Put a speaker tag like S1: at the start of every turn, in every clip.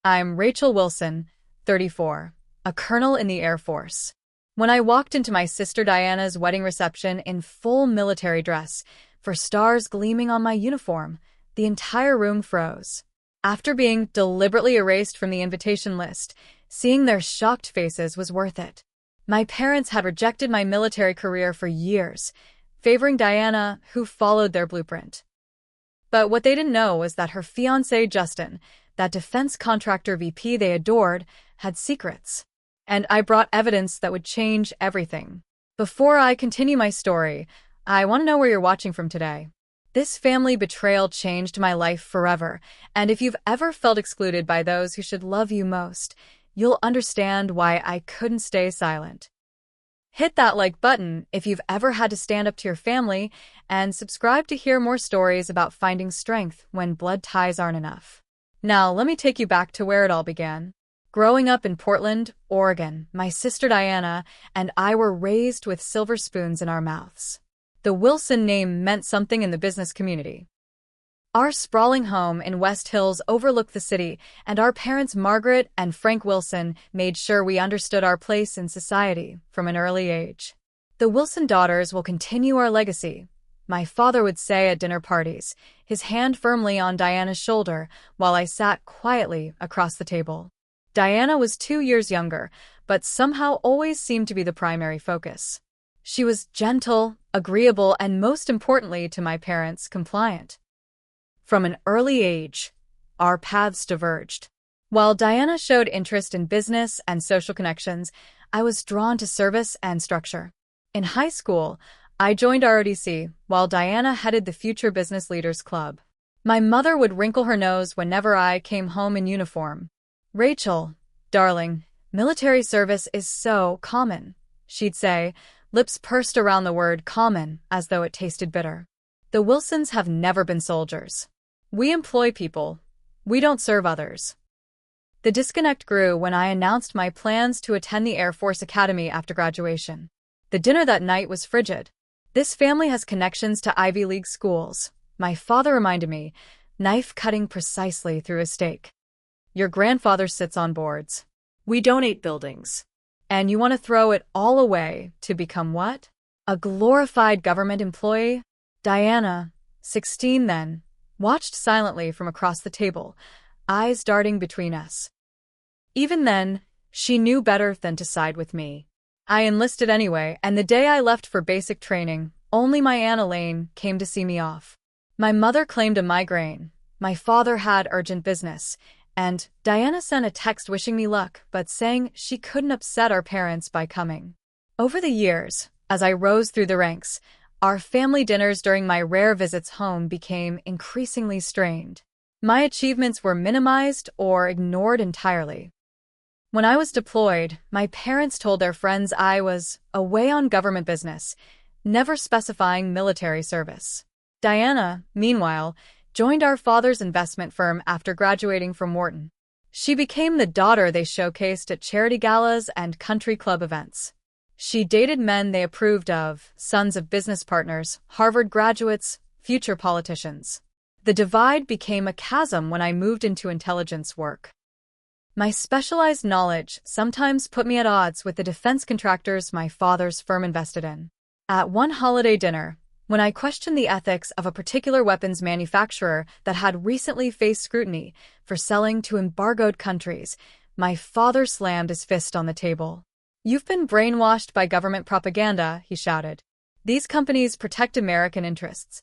S1: I'm Rachel Wilson, 34, a colonel in the Air Force. When I walked into my sister Diana's wedding reception in full military dress, for stars gleaming on my uniform, the entire room froze. After being deliberately erased from the invitation list, seeing their shocked faces was worth it. My parents had rejected my military career for years, favoring Diana, who followed their blueprint. But what they didn't know was that her fiancé, Justin, that defense contractor VP they adored, had secrets. And I brought evidence that would change everything. Before I continue my story, I want to know where you're watching from today. This family betrayal changed my life forever, and if you've ever felt excluded by those who should love you most, you'll understand why I couldn't stay silent. Hit that like button if you've ever had to stand up to your family, and subscribe to hear more stories about finding strength when blood ties aren't enough. Now, let me take you back to where it all began. Growing up in Portland, Oregon, my sister Diana and I were raised with silver spoons in our mouths. The Wilson name meant something in the business community. Our sprawling home in West Hills overlooked the city, and our parents Margaret and Frank Wilson made sure we understood our place in society from an early age. The Wilson daughters will continue our legacy, my father would say at dinner parties, his hand firmly on Diana's shoulder while I sat quietly across the table. Diana was 2 years younger, but somehow always seemed to be the primary focus. She was gentle, agreeable, and most importantly to my parents, compliant. From an early age, our paths diverged. While Diana showed interest in business and social connections, I was drawn to service and structure. In high school, I joined ROTC, while Diana headed the Future Business Leaders Club. My mother would wrinkle her nose whenever I came home in uniform. "Rachel, darling, military service is so common," she'd say, lips pursed around the word common as though it tasted bitter. "The Wilsons have never been soldiers. We employ people. We don't serve others." The disconnect grew when I announced my plans to attend the Air Force Academy after graduation. The dinner that night was frigid. "This family has connections to Ivy League schools," my father reminded me, knife cutting precisely through a steak. "Your grandfather sits on boards. We donate buildings. And you want to throw it all away to become what? A glorified government employee?" Diana, 16 then, watched silently from across the table, eyes darting between us. Even then, she knew better than to side with me. I enlisted anyway, and the day I left for basic training, only my Aunt Elaine came to see me off. My mother claimed a migraine, my father had urgent business, and Diana sent a text wishing me luck but saying she couldn't upset our parents by coming. Over the years, as I rose through the ranks, our family dinners during my rare visits home became increasingly strained. My achievements were minimized or ignored entirely. When I was deployed, my parents told their friends I was away on government business, never specifying military service. Diana, meanwhile, joined our father's investment firm after graduating from Wharton. She became the daughter they showcased at charity galas and country club events. She dated men they approved of, sons of business partners, Harvard graduates, future politicians. The divide became a chasm when I moved into intelligence work. My specialized knowledge sometimes put me at odds with the defense contractors my father's firm invested in. At one holiday dinner, when I questioned the ethics of a particular weapons manufacturer that had recently faced scrutiny for selling to embargoed countries, my father slammed his fist on the table. "You've been brainwashed by government propaganda," he shouted. "These companies protect American interests."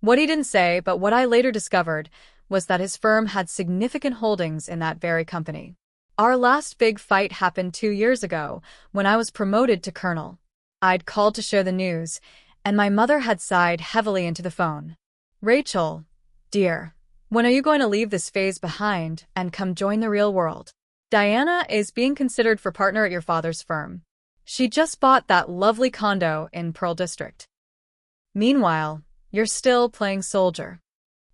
S1: What he didn't say, but what I later discovered, was that his firm had significant holdings in that very company. Our last big fight happened 2 years ago, when I was promoted to colonel. I'd called to share the news, and my mother had sighed heavily into the phone. "Rachel, dear, when are you going to leave this phase behind and come join the real world? Diana is being considered for partner at your father's firm. She just bought that lovely condo in Pearl District. Meanwhile, you're still playing soldier."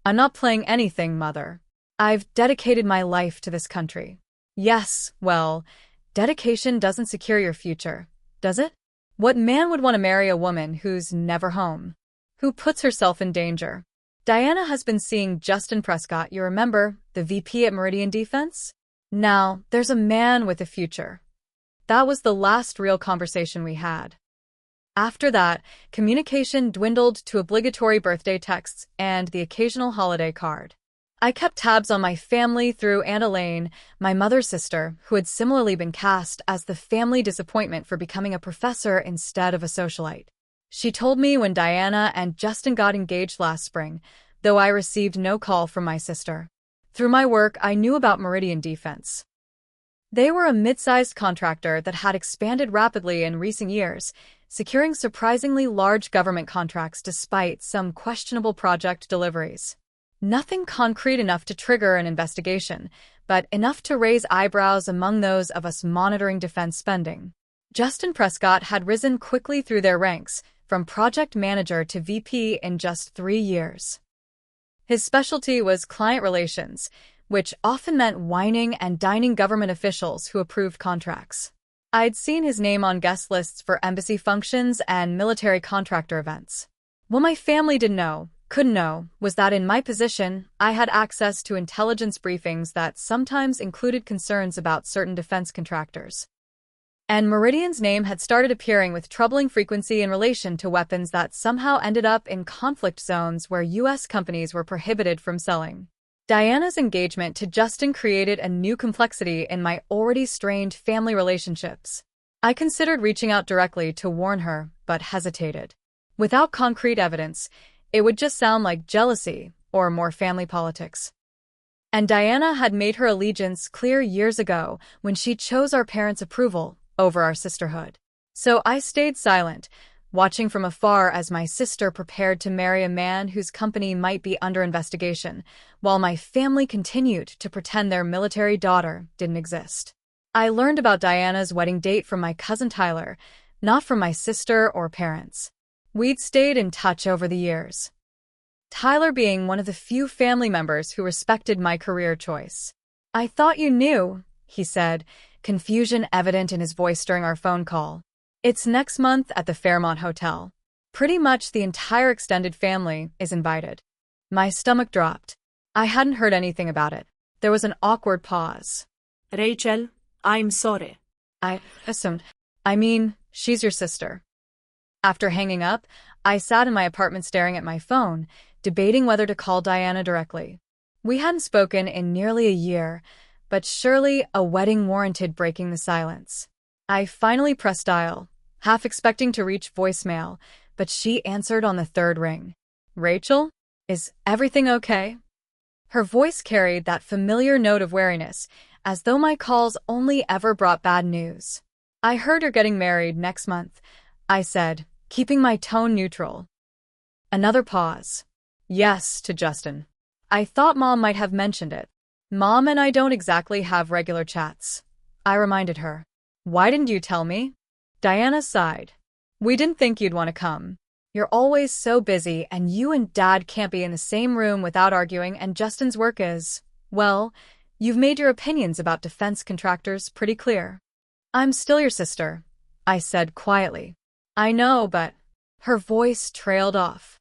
S1: "I'm not playing anything, Mother. I've dedicated my life to this country." "Yes, well, dedication doesn't secure your future, does it? What man would want to marry a woman who's never home? Who puts herself in danger?" Diana has been seeing Justin Prescott, you remember, the VP at Meridian Defense? Now, there's a man with a future. That was the last real conversation we had. After that, communication dwindled to obligatory birthday texts and the occasional holiday card. I kept tabs on my family through Aunt Elaine, my mother's sister, who had similarly been cast as the family disappointment for becoming a professor instead of a socialite. She told me when Diana and Justin got engaged last spring, though I received no call from my sister. Through my work, I knew about Meridian Defense. They were a mid-sized contractor that had expanded rapidly in recent years, securing surprisingly large government contracts despite some questionable project deliveries. Nothing concrete enough to trigger an investigation, but enough to raise eyebrows among those of us monitoring defense spending. Justin Prescott had risen quickly through their ranks, from project manager to VP in just 3 years. His specialty was client relations, which often meant wining and dining government officials who approved contracts. I'd seen his name on guest lists for embassy functions and military contractor events. What my family couldn't know, was that in my position, I had access to intelligence briefings that sometimes included concerns about certain defense contractors. And Meridian's name had started appearing with troubling frequency in relation to weapons that somehow ended up in conflict zones where U.S. companies were prohibited from selling. Diana's engagement to Justin created a new complexity in my already strained family relationships. I considered reaching out directly to warn her, but hesitated. Without concrete evidence, it would just sound like jealousy or more family politics. And Diana had made her allegiance clear years ago when she chose our parents' approval over our sisterhood. So I stayed silent, watching from afar as my sister prepared to marry a man whose company might be under investigation, while my family continued to pretend their military daughter didn't exist. I learned about Diana's wedding date from my cousin Tyler, not from my sister or parents. We'd stayed in touch over the years, Tyler being one of the few family members who respected my career choice. "I thought you knew," he said, confusion evident in his voice during our phone call. "It's next month at the Fairmont Hotel. Pretty much the entire extended family is invited." My stomach dropped. I hadn't heard anything about it. There was an awkward pause.
S2: "Rachel, I'm sorry."
S1: I assumed. "I mean, she's your sister." After hanging up, I sat in my apartment staring at my phone, debating whether to call Diana directly. We hadn't spoken in nearly a year, but surely a wedding warranted breaking the silence. I finally pressed dial, half expecting to reach voicemail, but she answered on the third ring. "Rachel? Is everything okay?" Her voice carried that familiar note of wariness, as though my calls only ever brought bad news. "I heard you're getting married next month," I said, keeping my tone neutral. Another pause. "Yes, to Justin. I thought Mom might have mentioned it." "Mom and I don't exactly have regular chats," I reminded her. "Why didn't you tell me?" Diana sighed. "We didn't think you'd want to come. You're always so busy, and you and Dad can't be in the same room without arguing, and Justin's work is, well, you've made your opinions about defense contractors pretty clear." "I'm still your sister," I said quietly. "I know, but..." Her voice trailed off.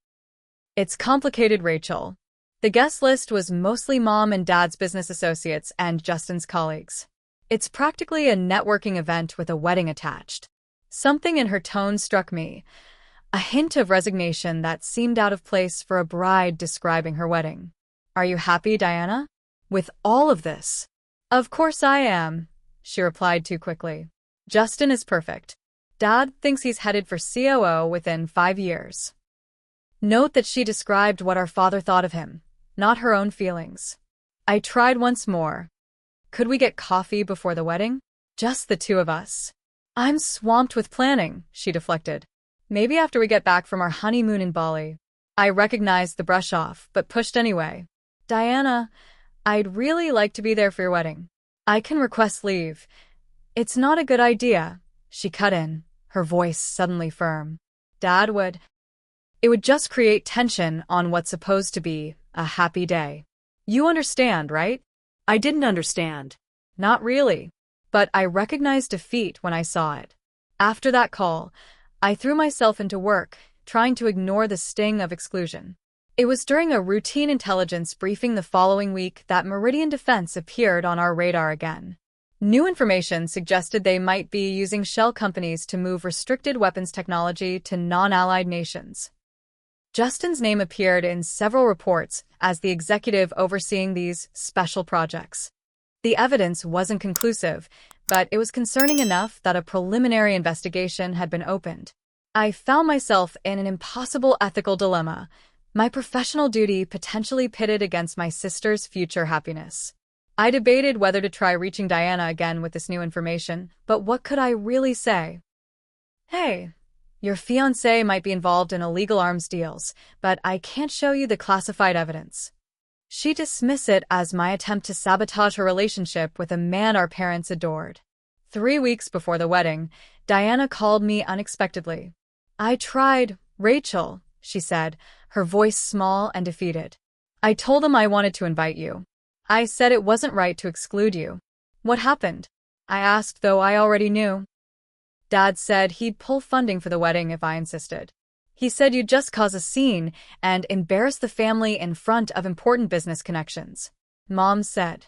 S1: "It's complicated, Rachel. The guest list was mostly Mom and Dad's business associates and Justin's colleagues. It's practically a networking event with a wedding attached." Something in her tone struck me, a hint of resignation that seemed out of place for a bride describing her wedding. "Are you happy, Diana? With all of this?" "Of course I am," she replied too quickly. "Justin is perfect. Dad thinks he's headed for COO within 5 years. Note that she described what our father thought of him, not her own feelings. I tried once more. "Could we get coffee before the wedding? Just the two of us." "I'm swamped with planning," she deflected. "Maybe after we get back from our honeymoon in Bali." I recognized the brush off, but pushed anyway. "Diana, I'd really like to be there for your wedding. I can request leave." "It's not a good idea," she cut in, her voice suddenly firm. "Dad would..." "It would just create tension on what's supposed to be a happy day. You understand, right?"
S2: I didn't understand.
S1: "Not really. But I recognized defeat when I saw it. After that call, I threw myself into work, trying to ignore the sting of exclusion. It was during a routine intelligence briefing the following week that Meridian Defense appeared on our radar again. New information suggested they might be using shell companies to move restricted weapons technology to non-allied nations. Justin's name appeared in several reports as the executive overseeing these special projects. The evidence wasn't conclusive, but it was concerning enough that a preliminary investigation had been opened. I found myself in an impossible ethical dilemma, my professional duty potentially pitted against my sister's future happiness. I debated whether to try reaching Diana again with this new information, but what could I really say? Hey, your fiancé might be involved in illegal arms deals, but I can't show you the classified evidence. She dismissed it as my attempt to sabotage her relationship with a man our parents adored. 3 weeks before the wedding, Diana called me unexpectedly. I tried, Rachel, she said, her voice small and defeated. I told them I wanted to invite you. I said it wasn't right to exclude you. What happened? I asked, though I already knew. Dad said he'd pull funding for the wedding if I insisted. He said you'd just cause a scene and embarrass the family in front of important business connections. Mom said.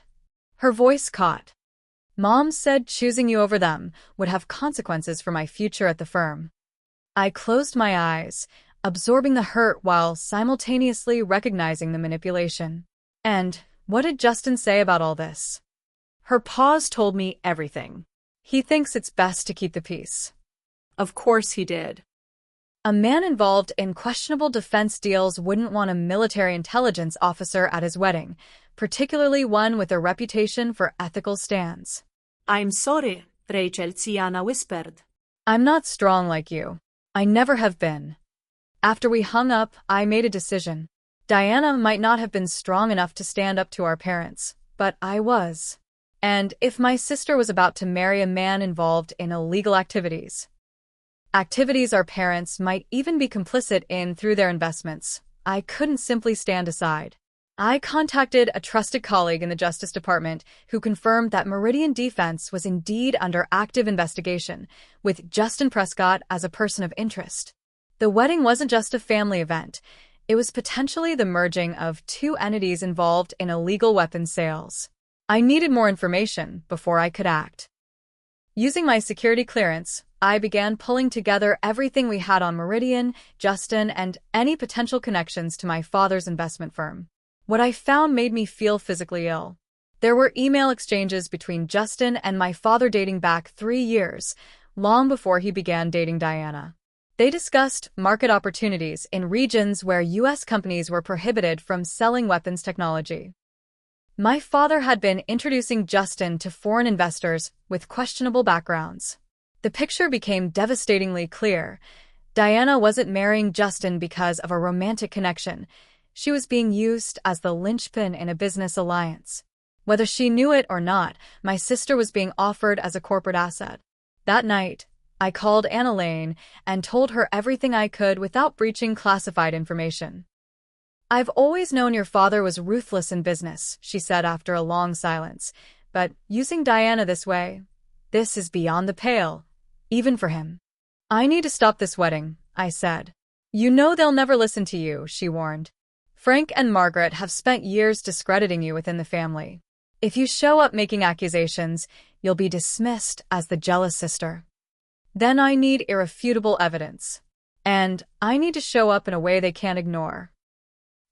S1: Her voice caught. Mom said choosing you over them would have consequences for my future at the firm. I closed my eyes, absorbing the hurt while simultaneously recognizing the manipulation. And what did Justin say about all this? Her pause told me everything. He thinks it's best to keep the peace.
S2: Of course he did.
S1: A man involved in questionable defense deals wouldn't want a military intelligence officer at his wedding, particularly one with a reputation for ethical stands.
S2: I'm sorry, Rachel, Tiana whispered.
S1: I'm not strong like you. I never have been. After we hung up, I made a decision. Diana might not have been strong enough to stand up to our parents, but I was. And if my sister was about to marry a man involved in illegal activities our parents might even be complicit in through their investments, I couldn't simply stand aside. I contacted a trusted colleague in the Justice Department who confirmed that Meridian Defense was indeed under active investigation, with Justin Prescott as a person of interest. The wedding wasn't just a family event. It was potentially the merging of two entities involved in illegal weapons sales. I needed more information before I could act. Using my security clearance, I began pulling together everything we had on Meridian, Justin, and any potential connections to my father's investment firm. What I found made me feel physically ill. There were email exchanges between Justin and my father dating back 3 years, long before he began dating Diana. They discussed market opportunities in regions where U.S. companies were prohibited from selling weapons technology. My father had been introducing Justin to foreign investors with questionable backgrounds. The picture became devastatingly clear. Diana wasn't marrying Justin because of a romantic connection. She was being used as the linchpin in a business alliance. Whether she knew it or not, my sister was being offered as a corporate asset. That night, I called Anna Lane and told her everything I could without breaching classified information. I've always known your father was ruthless in business, she said after a long silence, but using Diana this way, this is beyond the pale, even for him. I need to stop this wedding, I said. You know they'll never listen to you, she warned. Frank and Margaret have spent years discrediting you within the family. If you show up making accusations, you'll be dismissed as the jealous sister. Then I need irrefutable evidence. And I need to show up in a way they can't ignore.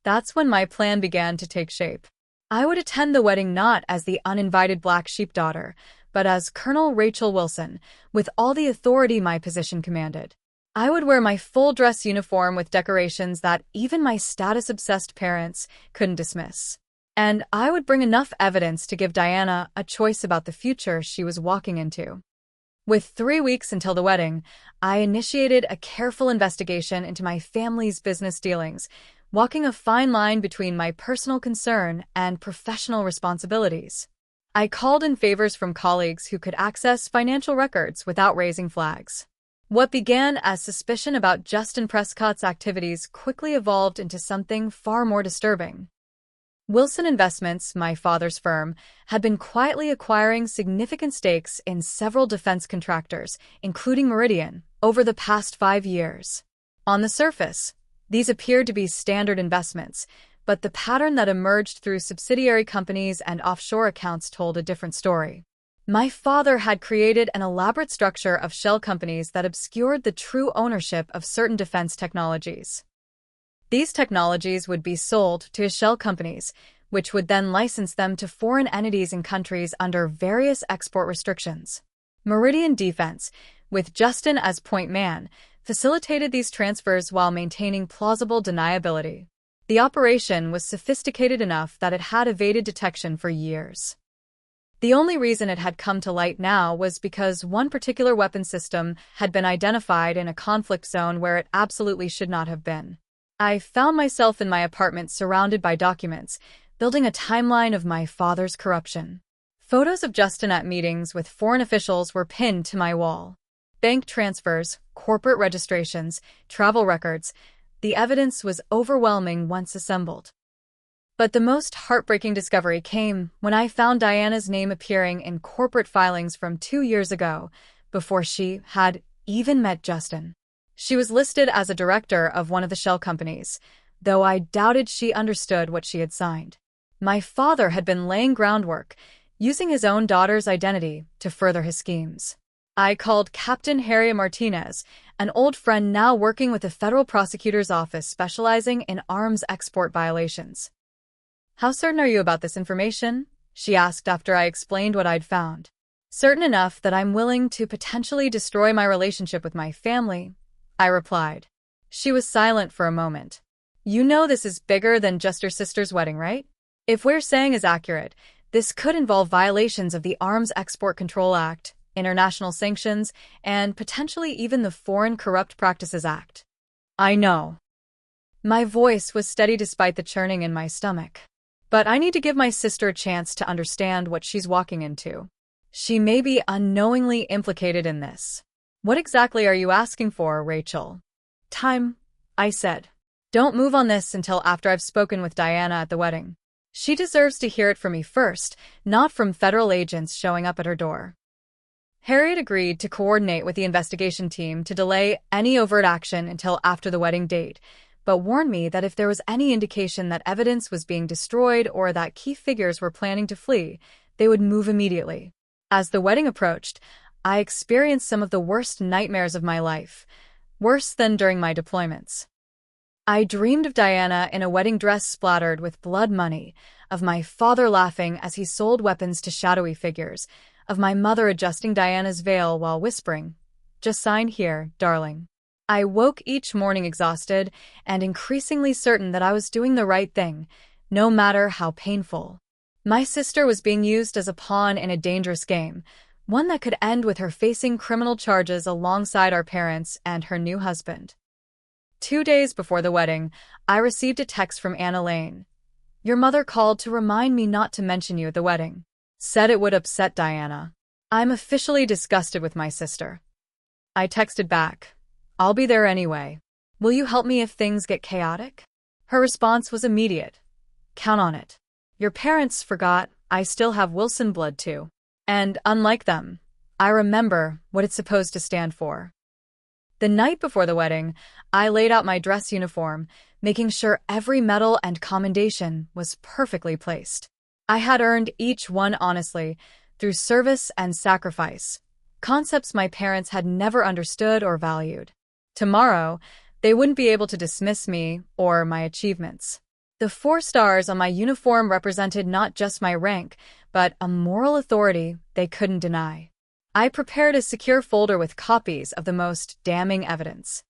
S1: That's when my plan began to take shape. I would attend the wedding not as the uninvited black sheep daughter, but as Colonel Rachel Wilson, with all the authority my position commanded. I would wear my full dress uniform with decorations that even my status-obsessed parents couldn't dismiss. And I would bring enough evidence to give Diana a choice about the future she was walking into. With 3 weeks until the wedding, I initiated a careful investigation into my family's business dealings, walking a fine line between my personal concern and professional responsibilities. I called in favors from colleagues who could access financial records without raising flags. What began as suspicion about Justin Prescott's activities quickly evolved into something far more disturbing. Wilson Investments, my father's firm, had been quietly acquiring significant stakes in several defense contractors, including Meridian, over the past 5 years. On the surface, These appeared to be standard investments, but the pattern that emerged through subsidiary companies and offshore accounts told a different story. My father had created an elaborate structure of shell companies that obscured the true ownership of certain defense technologies. These technologies would be sold to his shell companies, which would then license them to foreign entities in countries under various export restrictions. Meridian Defense, with Justin as point man, facilitated these transfers while maintaining plausible deniability. The operation was sophisticated enough that it had evaded detection for years. The only reason it had come to light now was because one particular weapon system had been identified in a conflict zone where it absolutely should not have been. I found myself in my apartment surrounded by documents, building a timeline of my father's corruption. Photos of Justin at meetings with foreign officials were pinned to my wall. Bank transfers, corporate registrations, travel records. The evidence was overwhelming once assembled. But the most heartbreaking discovery came when I found Diana's name appearing in corporate filings from 2 years ago, before she had even met Justin. She was listed as a director of one of the shell companies, though I doubted she understood what she had signed. My father had been laying groundwork, using his own daughter's identity to further his schemes. I called Captain Harry Martinez, an old friend now working with the federal prosecutor's office specializing in arms export violations. "How certain are you about this information?" she asked after I explained what I'd found. "Certain enough that I'm willing to potentially destroy my relationship with my family," I replied. She was silent for a moment. "You know this is bigger than just your sister's wedding, right? If we're saying is accurate, this could involve violations of the Arms Export Control Act, international sanctions, and potentially even the Foreign Corrupt Practices Act." "I know." My voice was steady despite the churning in my stomach. "But I need to give my sister a chance to understand what she's walking into. She may be unknowingly implicated in this." "What exactly are you asking for, Rachel?" "Time," I said. "Don't move on this until after I've spoken with Diana at the wedding. She deserves to hear it from me first, not from federal agents showing up at her door." Harriet agreed to coordinate with the investigation team to delay any overt action until after the wedding date, but warned me that if there was any indication that evidence was being destroyed or that key figures were planning to flee, they would move immediately. As the wedding approached, I experienced some of the worst nightmares of my life, worse than during my deployments. I dreamed of Diana in a wedding dress splattered with blood money, of my father laughing as he sold weapons to shadowy figures, of my mother adjusting Diana's veil while whispering, "Just sign here, darling." I woke each morning exhausted and increasingly certain that I was doing the right thing, no matter how painful. My sister was being used as a pawn in a dangerous game, one that could end with her facing criminal charges alongside our parents and her new husband. 2 days before the wedding, I received a text from Anna Lane. "Your mother called to remind me not to mention you at the wedding. Said it would upset Diana. I'm officially disgusted with my sister." I texted back, "I'll be there anyway. Will you help me if things get chaotic?" Her response was immediate. "Count on it. Your parents forgot I still have Wilson blood too. And unlike them, I remember what it's supposed to stand for." The night before the wedding, I laid out my dress uniform, making sure every medal and commendation was perfectly placed. I had earned each one honestly, through service and sacrifice, concepts my parents had never understood or valued. Tomorrow, they wouldn't be able to dismiss me or my achievements. The 4 stars on my uniform represented not just my rank, but a moral authority they couldn't deny. I prepared a secure folder with copies of the most damning evidence.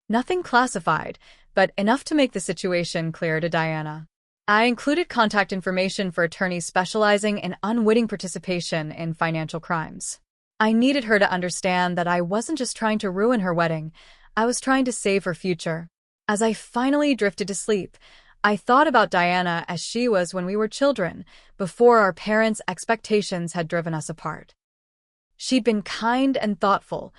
S1: Nothing classified, but enough to make the situation clear to Diana. I included contact information for attorneys specializing in unwitting participation in financial crimes. I needed her to understand that I wasn't just trying to ruin her wedding, I was trying to save her future. As I finally drifted to sleep, I thought about Diana as she was when we were children, before our parents' expectations had driven us apart. She'd been kind and thoughtful,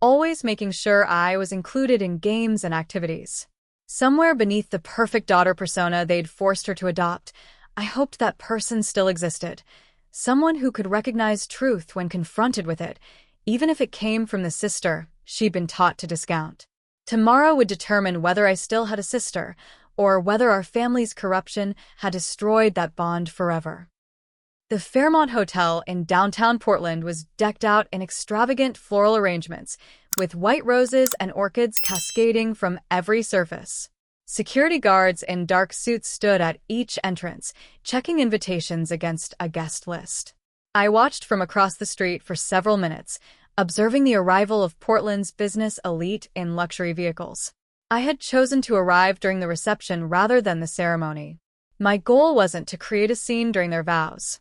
S1: always making sure I was included in games and activities. Somewhere beneath the perfect daughter persona they'd forced her to adopt, I hoped that person still existed. Someone who could recognize truth when confronted with it, even if it came from the sister she'd been taught to discount. Tomorrow would determine whether I still had a sister, or whether our family's corruption had destroyed that bond forever. The Fairmont Hotel in downtown Portland was decked out in extravagant floral arrangements, with white roses and orchids cascading from every surface. Security guards in dark suits stood at each entrance, checking invitations against a guest list. I watched from across the street for several minutes, observing the arrival of Portland's business elite in luxury vehicles. I had chosen to arrive during the reception rather than the ceremony. My goal wasn't to create a scene during their vows.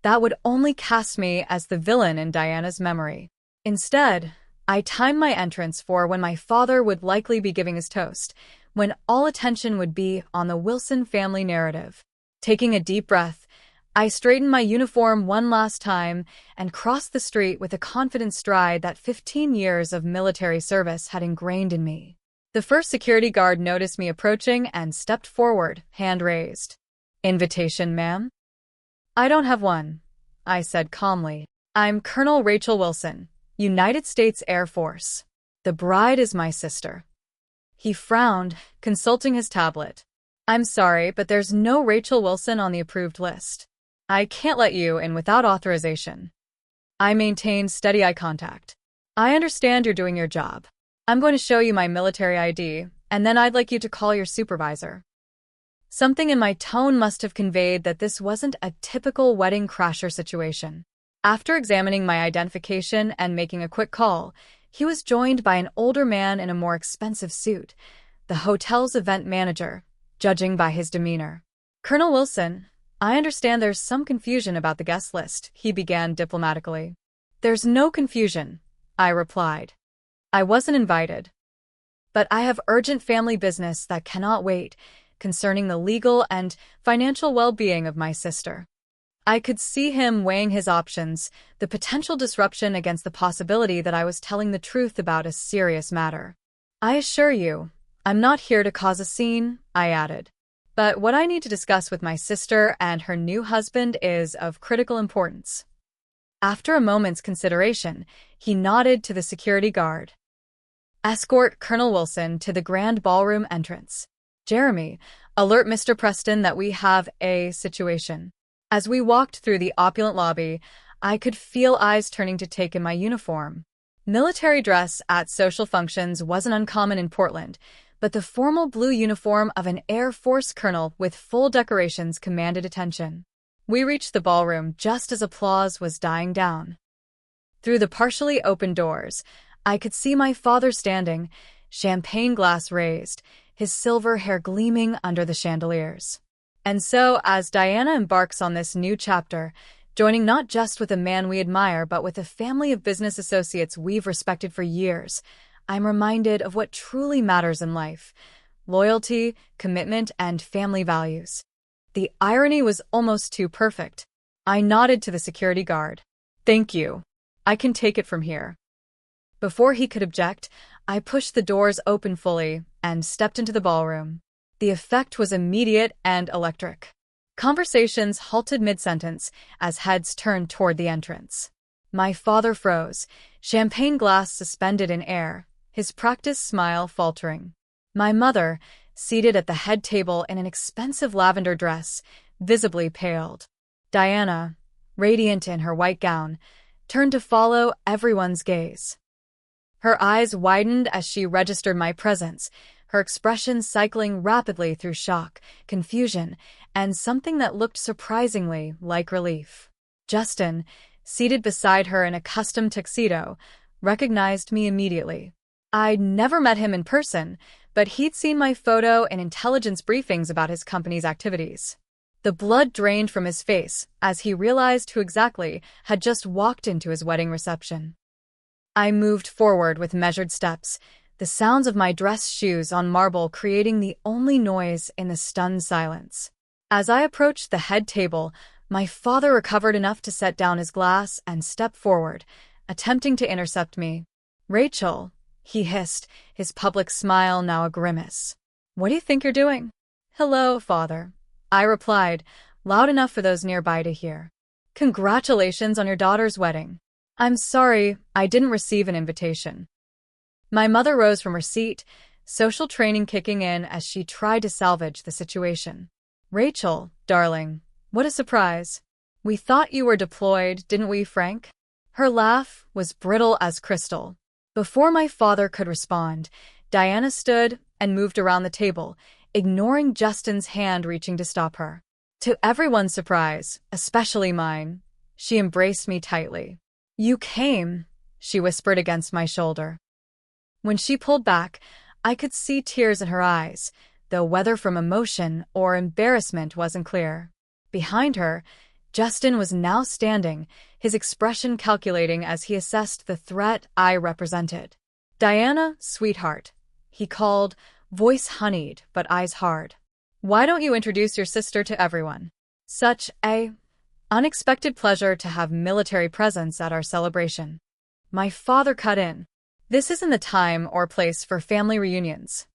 S1: That would only cast me as the villain in Diana's memory. Instead, I timed my entrance for when my father would likely be giving his toast, when all attention would be on the Wilson family narrative. Taking a deep breath, I straightened my uniform one last time and crossed the street with a confident stride that 15 years of military service had ingrained in me. The first security guard noticed me approaching and stepped forward, hand raised. "Invitation, ma'am?" "I don't have one," I said calmly. "I'm Colonel Rachel Wilson, United States Air Force. The bride is my sister." He frowned, consulting his tablet. "I'm sorry, but there's no Rachel Wilson on the approved list. I can't let you in without authorization." I maintained steady eye contact. "I understand you're doing your job. I'm going to show you my military ID, and then I'd like you to call your supervisor." Something in my tone must have conveyed that this wasn't a typical wedding crasher situation. After examining my identification and making a quick call, he was joined by an older man in a more expensive suit, the hotel's event manager, judging by his demeanor. "Colonel Wilson, I understand there's some confusion about the guest list," he began diplomatically. "There's no confusion," I replied. "I wasn't invited. But I have urgent family business that cannot wait, concerning the legal and financial well-being of my sister." I could see him weighing his options, the potential disruption against the possibility that I was telling the truth about a serious matter. "I assure you, I'm not here to cause a scene," I added. "But what I need to discuss with my sister and her new husband is of critical importance." After a moment's consideration, he nodded to the security guard. "Escort Colonel Wilson to the grand ballroom entrance. Jeremy, alert Mr. Preston that we have a situation." As we walked through the opulent lobby, I could feel eyes turning to take in my uniform. Military dress at social functions wasn't uncommon in Portland, but the formal blue uniform of an Air Force colonel with full decorations commanded attention. We reached the ballroom just as applause was dying down. Through the partially open doors, I could see my father standing, champagne glass raised, his silver hair gleaming under the chandeliers. And so, as Diana embarks on this new chapter, joining not just with a man we admire but with a family of business associates we've respected for years, I'm reminded of what truly matters in life: loyalty, commitment, and family values. The irony was almost too perfect. I nodded to the security guard. "Thank you. I can take it from here." Before he could object, I pushed the doors open fully and stepped into the ballroom. The effect was immediate and electric. Conversations halted mid-sentence as heads turned toward the entrance. My father froze, champagne glass suspended in air, his practiced smile faltering. My mother, seated at the head table in an expensive lavender dress, visibly paled. Diana, radiant in her white gown, turned to follow everyone's gaze. Her eyes widened as she registered my presence, her expression cycling rapidly through shock, confusion, and something that looked surprisingly like relief. Justin, seated beside her in a custom tuxedo, recognized me immediately. I'd never met him in person, but he'd seen my photo in intelligence briefings about his company's activities. The blood drained from his face as he realized who exactly had just walked into his wedding reception. I moved forward with measured steps, the sounds of my dress shoes on marble creating the only noise in the stunned silence. As I approached the head table, my father recovered enough to set down his glass and step forward, attempting to intercept me. "Rachel," he hissed, his public smile now a grimace. "What do you think you're doing?" "Hello, father," I replied, loud enough for those nearby to hear. "Congratulations on your daughter's wedding. I'm sorry, I didn't receive an invitation." My mother rose from her seat, social training kicking in as she tried to salvage the situation. Rachel, darling, what a surprise. We thought you were deployed, didn't we, Frank? Her laugh was brittle as crystal. Before my father could respond, Diana stood and moved around the table, ignoring Justin's hand reaching to stop her. To everyone's surprise, especially mine, she embraced me tightly. You came, she whispered against my shoulder. When she pulled back, I could see tears in her eyes, though whether from emotion or embarrassment wasn't clear. Behind her, Justin was now standing, his expression calculating as he assessed the threat I represented. Diana, sweetheart, he called, voice honeyed but eyes hard. Why don't you introduce your sister to everyone? Such a unexpected pleasure to have military presence at our celebration. My father cut in. This isn't the time or place for family reunions.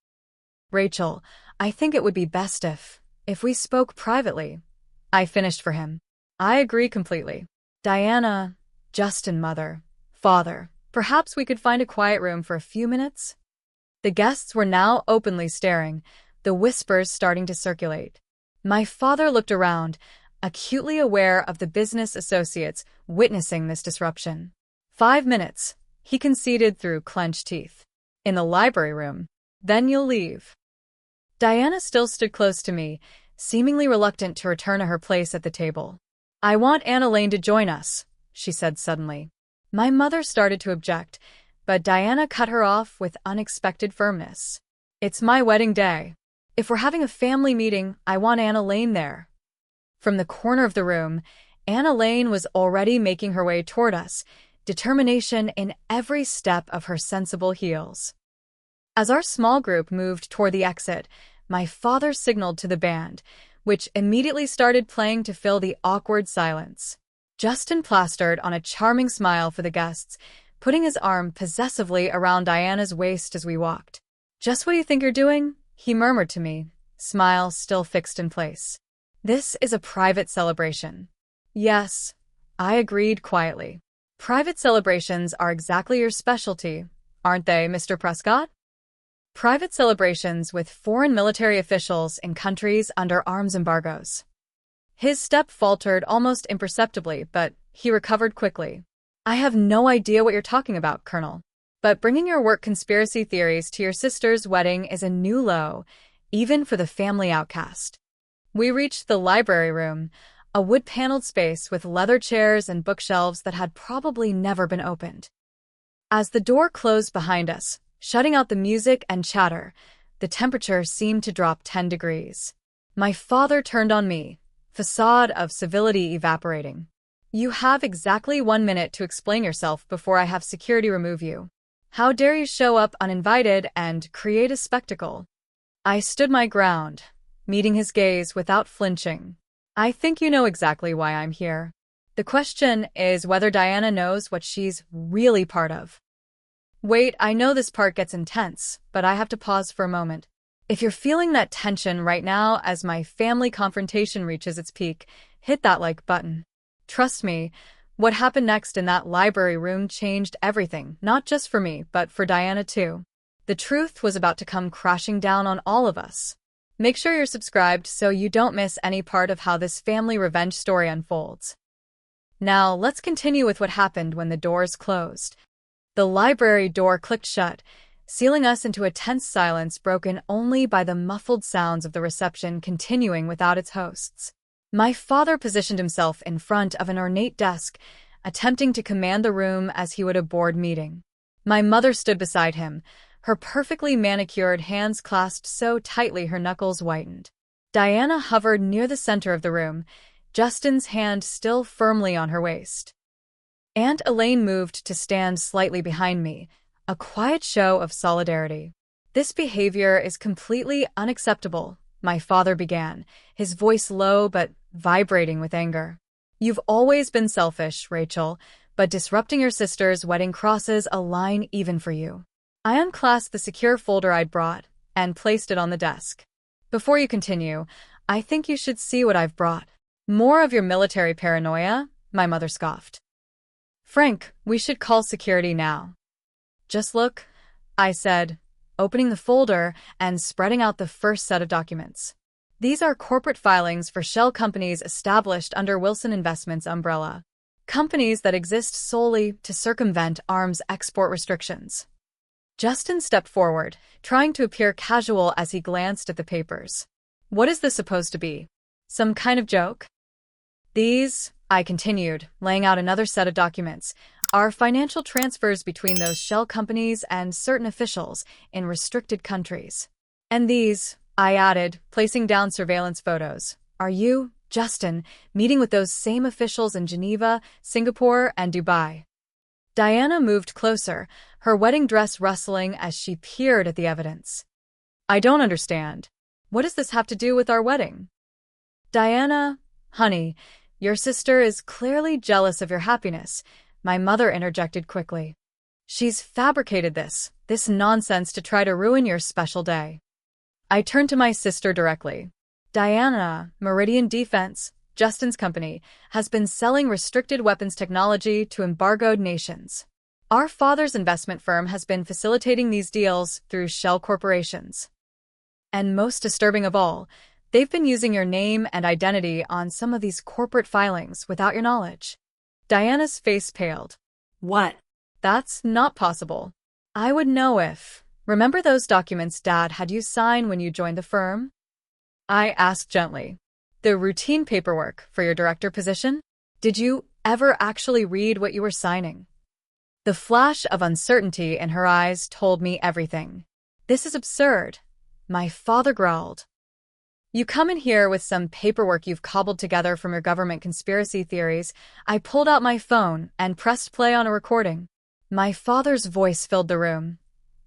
S1: Rachel, I think it would be best if we spoke privately. I finished for him. I agree completely. Diana, Justin, mother, father, perhaps we could find a quiet room for a few minutes? The guests were now openly staring, the whispers starting to circulate. My father looked around, acutely aware of the business associates witnessing this disruption. 5 minutes, he conceded through clenched teeth. In the library room. Then you'll leave. Diana still stood close to me, seemingly reluctant to return to her place at the table. I want Anna Lane to join us, she said suddenly. My mother started to object, but Diana cut her off with unexpected firmness. It's my wedding day. If we're having a family meeting, I want Anna Lane there. From the corner of the room, Anna Lane was already making her way toward us, determination in every step of her sensible heels. As our small group moved toward the exit, my father signaled to the band, which immediately started playing to fill the awkward silence. Justin plastered on a charming smile for the guests, putting his arm possessively around Diana's waist as we walked. Just what do you think you're doing? He murmured to me, smile still fixed in place. This is a private celebration. Yes, I agreed quietly. Private celebrations are exactly your specialty, aren't they, Mr. Prescott? Private celebrations with foreign military officials in countries under arms embargoes. His step faltered almost imperceptibly, but he recovered quickly. I have no idea what you're talking about, Colonel. But bringing your work conspiracy theories to your sister's wedding is a new low, even for the family outcast. We reached the library room, a wood-paneled space with leather chairs and bookshelves that had probably never been opened. As the door closed behind us, shutting out the music and chatter, the temperature seemed to drop 10 degrees. My father turned on me, facade of civility evaporating. You have exactly 1 minute to explain yourself before I have security remove you. How dare you show up uninvited and create a spectacle? I stood my ground, meeting his gaze without flinching. I think you know exactly why I'm here. The question is whether Diana knows what she's really part of. Wait, I know this part gets intense, but I have to pause for a moment. If you're feeling that tension right now as my family confrontation reaches its peak, hit that like button. Trust me, what happened next in that library room changed everything, not just for me, but for Diana too. The truth was about to come crashing down on all of us. Make sure you're subscribed so you don't miss any part of how this family revenge story unfolds. Now, let's continue with what happened when the doors closed. The library door clicked shut, sealing us into a tense silence broken only by the muffled sounds of the reception continuing without its hosts. My father positioned himself in front of an ornate desk, attempting to command the room as he would a board meeting. My mother stood beside him, her perfectly manicured hands clasped so tightly her knuckles whitened. Diana hovered near the center of the room, Justin's hand still firmly on her waist. Aunt Elaine moved to stand slightly behind me, a quiet show of solidarity. This behavior is completely unacceptable, my father began, his voice low but vibrating with anger. You've always been selfish, Rachel, but disrupting your sister's wedding crosses a line even for you. I unclasped the secure folder I'd brought and placed it on the desk. Before you continue, I think you should see what I've brought. More of your military paranoia? My mother scoffed. Frank, we should call security now. Just look. I said, opening the folder and spreading out the first set of documents. These are corporate filings for shell companies established under Wilson Investments' umbrella. Companies that exist solely to circumvent arms export restrictions. Justin stepped forward, trying to appear casual as he glanced at the papers. What is this supposed to be? Some kind of joke? These, I continued, laying out another set of documents, are financial transfers between those shell companies and certain officials in restricted countries. And these, I added, placing down surveillance photos, are you, Justin, meeting with those same officials in Geneva, Singapore, and Dubai. Diana moved closer, her wedding dress rustling as she peered at the evidence. I don't understand. What does this have to do with our wedding? Diana, honey, your sister is clearly jealous of your happiness, my mother interjected quickly. She's fabricated this nonsense to try to ruin your special day. I turned to my sister directly. Diana, Meridian Defense, Justin's company, has been selling restricted weapons technology to embargoed nations. Our father's investment firm has been facilitating these deals through shell corporations. And most disturbing of all, they've been using your name and identity on some of these corporate filings without your knowledge. Diana's face paled.
S2: What?
S1: That's not possible. I would know if. Remember those documents Dad had you sign when you joined the firm? I asked gently. The routine paperwork for your director position? Did you ever actually read what you were signing? The flash of uncertainty in her eyes told me everything. This is absurd, my father growled. You come in here with some paperwork you've cobbled together from your government conspiracy theories. I pulled out my phone and pressed play on a recording. My father's voice filled the room.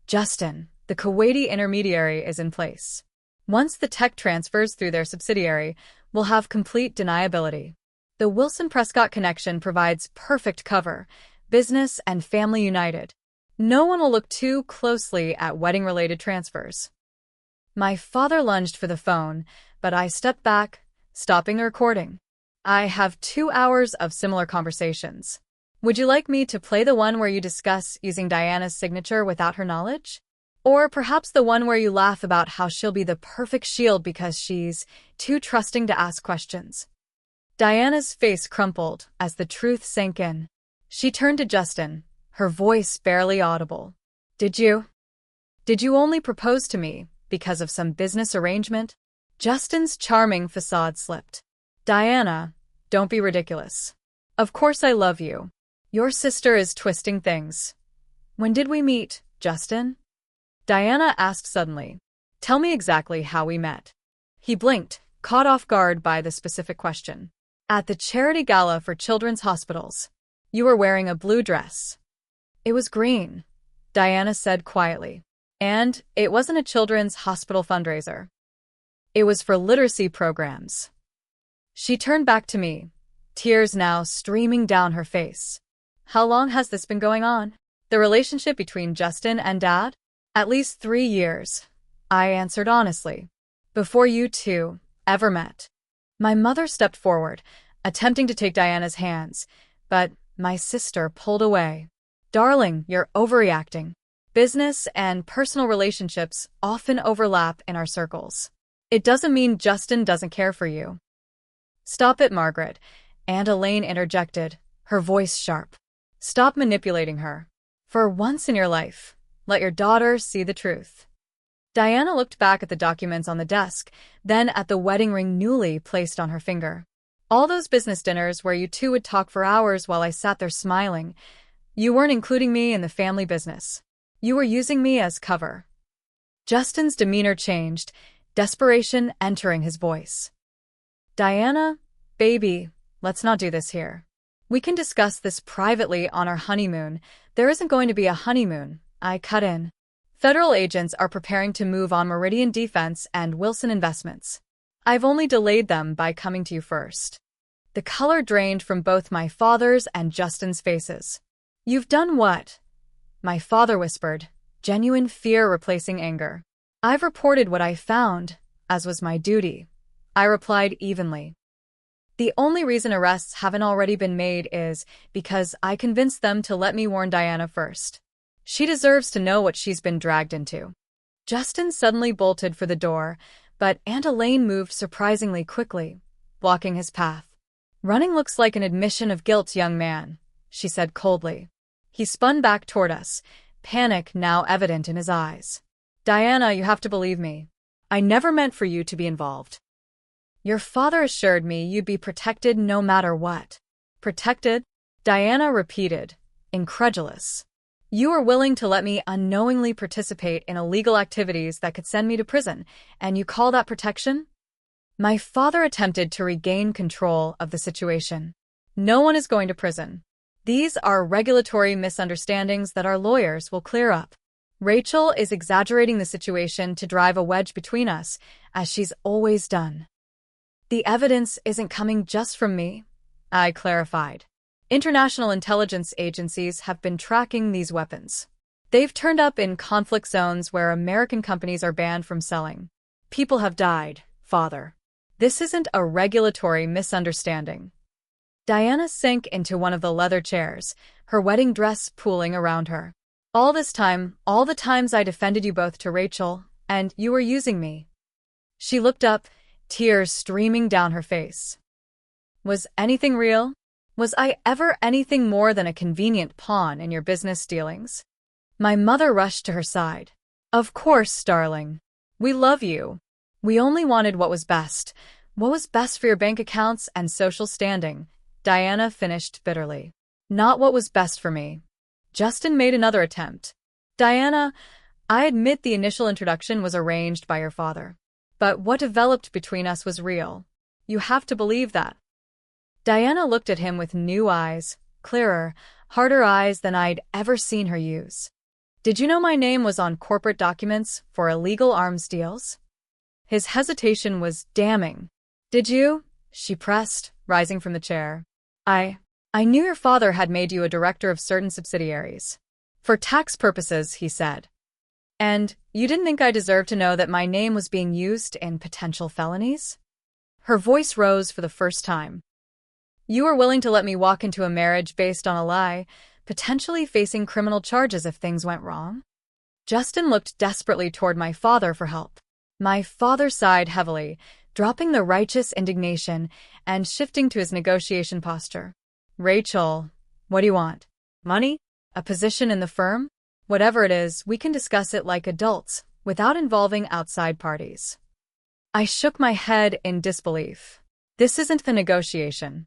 S1: Justin, the Kuwaiti intermediary is in place. Once the tech transfers through their subsidiary, we'll have complete deniability. The Wilson-Prescott connection provides perfect cover, business and family united. No one will look too closely at wedding-related transfers. My father lunged for the phone, but I stepped back, stopping the recording. I have 2 hours of similar conversations. Would you like me to play the one where you discuss using Diana's signature without her knowledge? Or perhaps the one where you laugh about how she'll be the perfect shield because she's too trusting to ask questions. Diana's face crumpled as the truth sank in. She turned to Justin, her voice barely audible. Did you only propose to me because of some business arrangement? Justin's charming facade slipped. Diana, don't be ridiculous. Of course I love you. Your sister is twisting things. When did we meet, Justin? Diana asked suddenly. Tell me exactly how we met. He blinked, caught off guard by the specific question. At the charity gala for children's hospitals. You were wearing a blue dress. It was green, Diana said quietly. And it wasn't a children's hospital fundraiser. It was for literacy programs. She turned back to me, tears now streaming down her face. How long has this been going on? The relationship between Justin and Dad? At least 3 years, I answered honestly. Before you two ever met. My mother stepped forward, attempting to take Diana's hands, but my sister pulled away. Darling, you're overreacting. Business and personal relationships often overlap in our circles. It doesn't mean Justin doesn't care for you. Stop it, Margaret, Aunt Elaine interjected, her voice sharp. Stop manipulating her. For once in your life, let your daughter see the truth. Diana looked back at the documents on the desk, then at the wedding ring newly placed on her finger. All those business dinners where you two would talk for hours while I sat there smiling, you weren't including me in the family business. You were using me as cover. Justin's demeanor changed, desperation entering his voice. Diana, baby, let's not do this here. We can discuss this privately on our honeymoon. There isn't going to be a honeymoon, I cut in. Federal agents are preparing to move on Meridian Defense and Wilson Investments. I've only delayed them by coming to you first. The color drained from both my father's and Justin's faces. You've done what? My father whispered, genuine fear replacing anger. I've reported what I found, as was my duty. I replied evenly. The only reason arrests haven't already been made is because I convinced them to let me warn Diana first. She deserves to know what she's been dragged into. Justin suddenly bolted for the door, but Aunt Elaine moved surprisingly quickly, blocking his path. "Running looks like an admission of guilt, young man," she said coldly. He spun back toward us, panic now evident in his eyes. "Diana, you have to believe me. I never meant for you to be involved. Your father assured me you'd be protected no matter what." "Protected?" Diana repeated, incredulous. "You were willing to let me unknowingly participate in illegal activities that could send me to prison, and you call that protection?" My father attempted to regain control of the situation. "No one is going to prison. These are regulatory misunderstandings that our lawyers will clear up. Rachel is exaggerating the situation to drive a wedge between us, as she's always done." "The evidence isn't coming just from me," I clarified. "International intelligence agencies have been tracking these weapons. They've turned up in conflict zones where American companies are banned from selling. People have died, Father. This isn't a regulatory misunderstanding." Diana sank into one of the leather chairs, her wedding dress pooling around her. "All this time, all the times I defended you both to Rachel, and you were using me." She looked up, tears streaming down her face. "Was anything real? Was I ever anything more than a convenient pawn in your business dealings?" My mother rushed to her side. "Of course, darling. We love you. We only wanted what was best. What was best for your bank accounts and social standing," Diana finished bitterly. "Not what was best for me." Justin made another attempt. "Diana, I admit the initial introduction was arranged by your father. But what developed between us was real. You have to believe that." Diana looked at him with new eyes, clearer, harder eyes than I'd ever seen her use. "Did you know my name was on corporate documents for illegal arms deals?" His hesitation was damning. "Did you?" she pressed, rising from the chair. I knew your father had made you a director of certain subsidiaries. For tax purposes, he said. And you didn't think I deserved to know that my name was being used in potential felonies?" Her voice rose for the first time. "You were willing to let me walk into a marriage based on a lie, potentially facing criminal charges if things went wrong?" Justin looked desperately toward my father for help. My father sighed heavily, dropping the righteous indignation and shifting to his negotiation posture. "Rachel, what do you want? Money? A position in the firm? Whatever it is, we can discuss it like adults, without involving outside parties." I shook my head in disbelief. "This isn't the negotiation.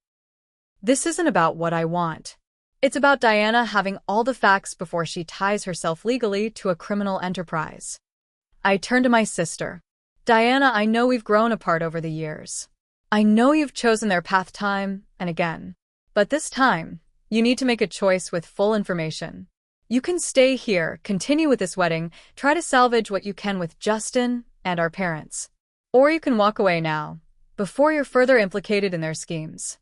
S1: This isn't about what I want. It's about Diana having all the facts before she ties herself legally to a criminal enterprise." I turned to my sister. "Diana, I know we've grown apart over the years. I know you've chosen their path time and again. But this time, you need to make a choice with full information. You can stay here, continue with this wedding, try to salvage what you can with Justin and our parents. Or you can walk away now, before you're further implicated in their schemes."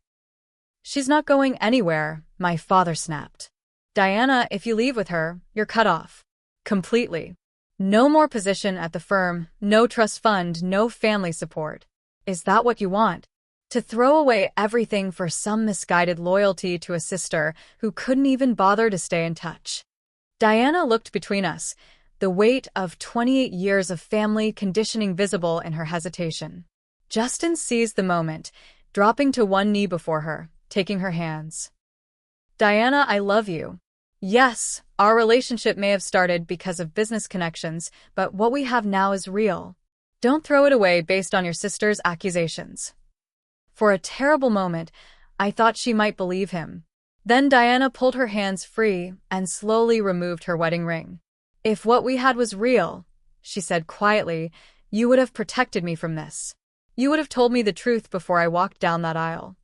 S1: "She's not going anywhere," my father snapped. "Diana, if you leave with her, you're cut off. Completely. No more position at the firm, no trust fund, no family support. Is that what you want? To throw away everything for some misguided loyalty to a sister who couldn't even bother to stay in touch?" Diana looked between us, the weight of 28 years of family conditioning visible in her hesitation. Justin seized the moment, dropping to one knee before her, taking her hands. "Diana, I love you. Yes, our relationship may have started because of business connections, but what we have now is real. Don't throw it away based on your sister's accusations." For a terrible moment, I thought she might believe him. Then Diana pulled her hands free and slowly removed her wedding ring. "If what we had was real," she said quietly, "you would have protected me from this. You would have told me the truth before I walked down that aisle."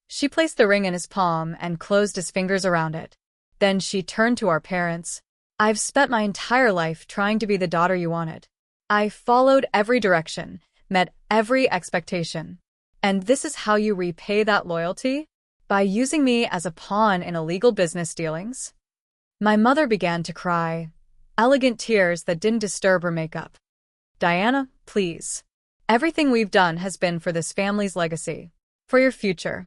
S1: She placed the ring in his palm and closed his fingers around it. Then she turned to our parents. "I've spent my entire life trying to be the daughter you wanted. I followed every direction, met every expectation. And this is how you repay that loyalty? By using me as a pawn in illegal business dealings?" My mother began to cry, elegant tears that didn't disturb her makeup. "Diana, please. Everything we've done has been for this family's legacy. For your future."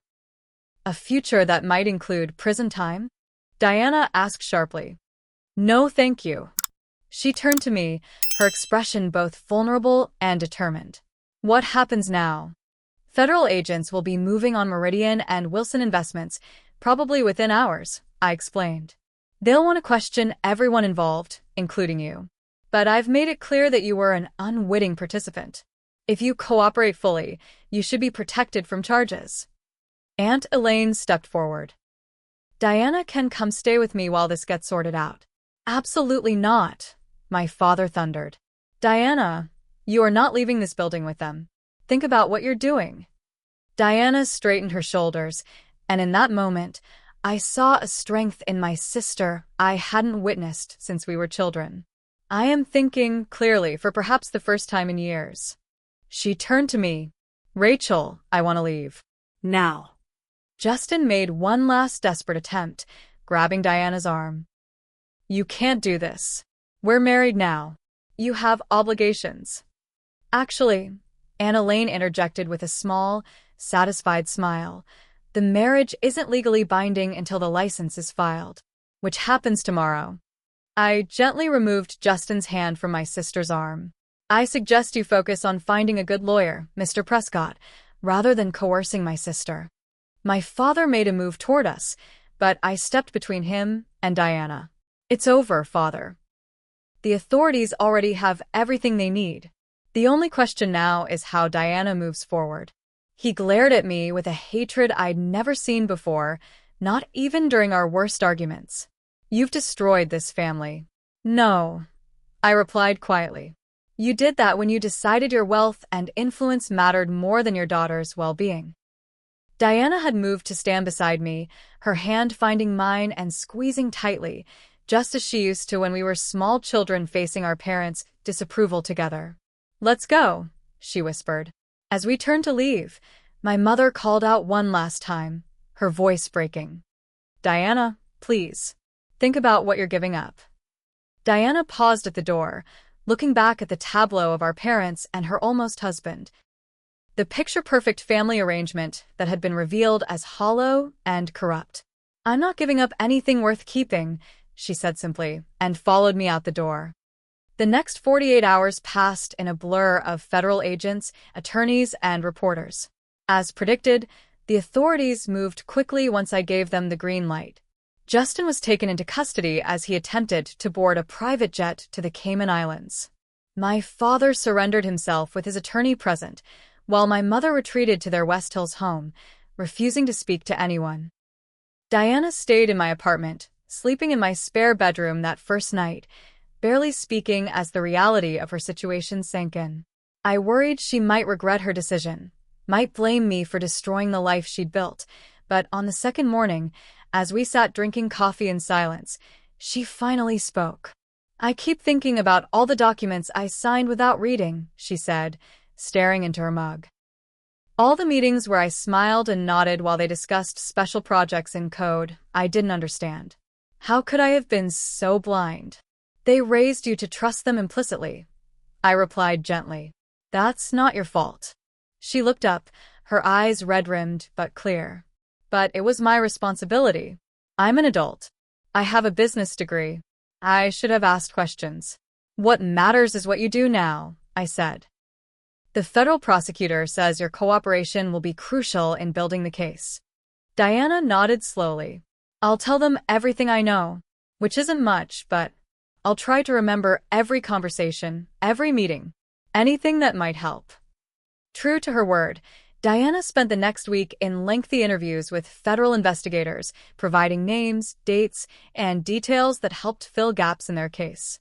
S1: "A future that might include prison time?" Diana asked sharply. No, thank you. She turned to me, her expression both vulnerable and determined. What happens now? Federal agents will be moving on Meridian and Wilson Investments, probably within hours, I explained. They'll want to question everyone involved, including you. But I've made it clear that you were an unwitting participant. If you cooperate fully, you should be protected from charges. Aunt Elaine stepped forward. Diana can come stay with me while this gets sorted out. Absolutely not, my father thundered. Diana, you are not leaving this building with them. Think about what you're doing. Diana straightened her shoulders, and in that moment, I saw a strength in my sister I hadn't witnessed since we were children. I am thinking clearly for perhaps the first time in years. She turned to me. Rachel, I want to leave.
S2: Now.
S1: Justin made one last desperate attempt, grabbing Diana's arm. You can't do this. We're married now. You have obligations. Actually, Aunt Elaine interjected with a small, satisfied smile. The marriage isn't legally binding until the license is filed, which happens tomorrow. I gently removed Justin's hand from my sister's arm. I suggest you focus on finding a good lawyer, Mr. Prescott, rather than coercing my sister. My father made a move toward us, but I stepped between him and Diana. It's over, Father. The authorities already have everything they need. The only question now is how Diana moves forward. He glared at me with a hatred I'd never seen before, not even during our worst arguments. You've destroyed this family. No, I replied quietly. You did that when you decided your wealth and influence mattered more than your daughter's well-being. Diana had moved to stand beside me, her hand finding mine and squeezing tightly, just as she used to when we were small children facing our parents' disapproval together. Let's go, she whispered. As we turned to leave, my mother called out one last time, her voice breaking. Diana, please, think about what you're giving up. Diana paused at the door, looking back at the tableau of our parents and her almost husband. The picture-perfect family arrangement that had been revealed as hollow and corrupt. I'm not giving up anything worth keeping, she said simply, and followed me out the door. The next 48 hours passed in a blur of federal agents, attorneys, and reporters. As predicted, the authorities moved quickly once I gave them the green light. Justin was taken into custody as he attempted to board a private jet to the Cayman Islands. My father surrendered himself with his attorney present, while my mother retreated to their West Hills home, refusing to speak to anyone. Diana stayed in my apartment, sleeping in my spare bedroom that first night, barely speaking as the reality of her situation sank in. I worried she might regret her decision, might blame me for destroying the life she'd built, but on the second morning, as we sat drinking coffee in silence, she finally spoke. I keep thinking about all the documents I signed without reading, she said, staring into her mug. All the meetings where I smiled and nodded while they discussed special projects in code I didn't understand. How could I have been so blind? They raised you to trust them implicitly, I replied gently. That's not your fault. She looked up, her eyes red-rimmed but clear. But it was my responsibility. I'm an adult. I have a business degree. I should have asked questions. What matters is what you do now, I said. The federal prosecutor says your cooperation will be crucial in building the case. Diana nodded slowly. I'll tell them everything I know, which isn't much, but I'll try to remember every conversation, every meeting, anything that might help. True to her word, Diana spent the next week in lengthy interviews with federal investigators, providing names, dates, and details that helped fill gaps in their case.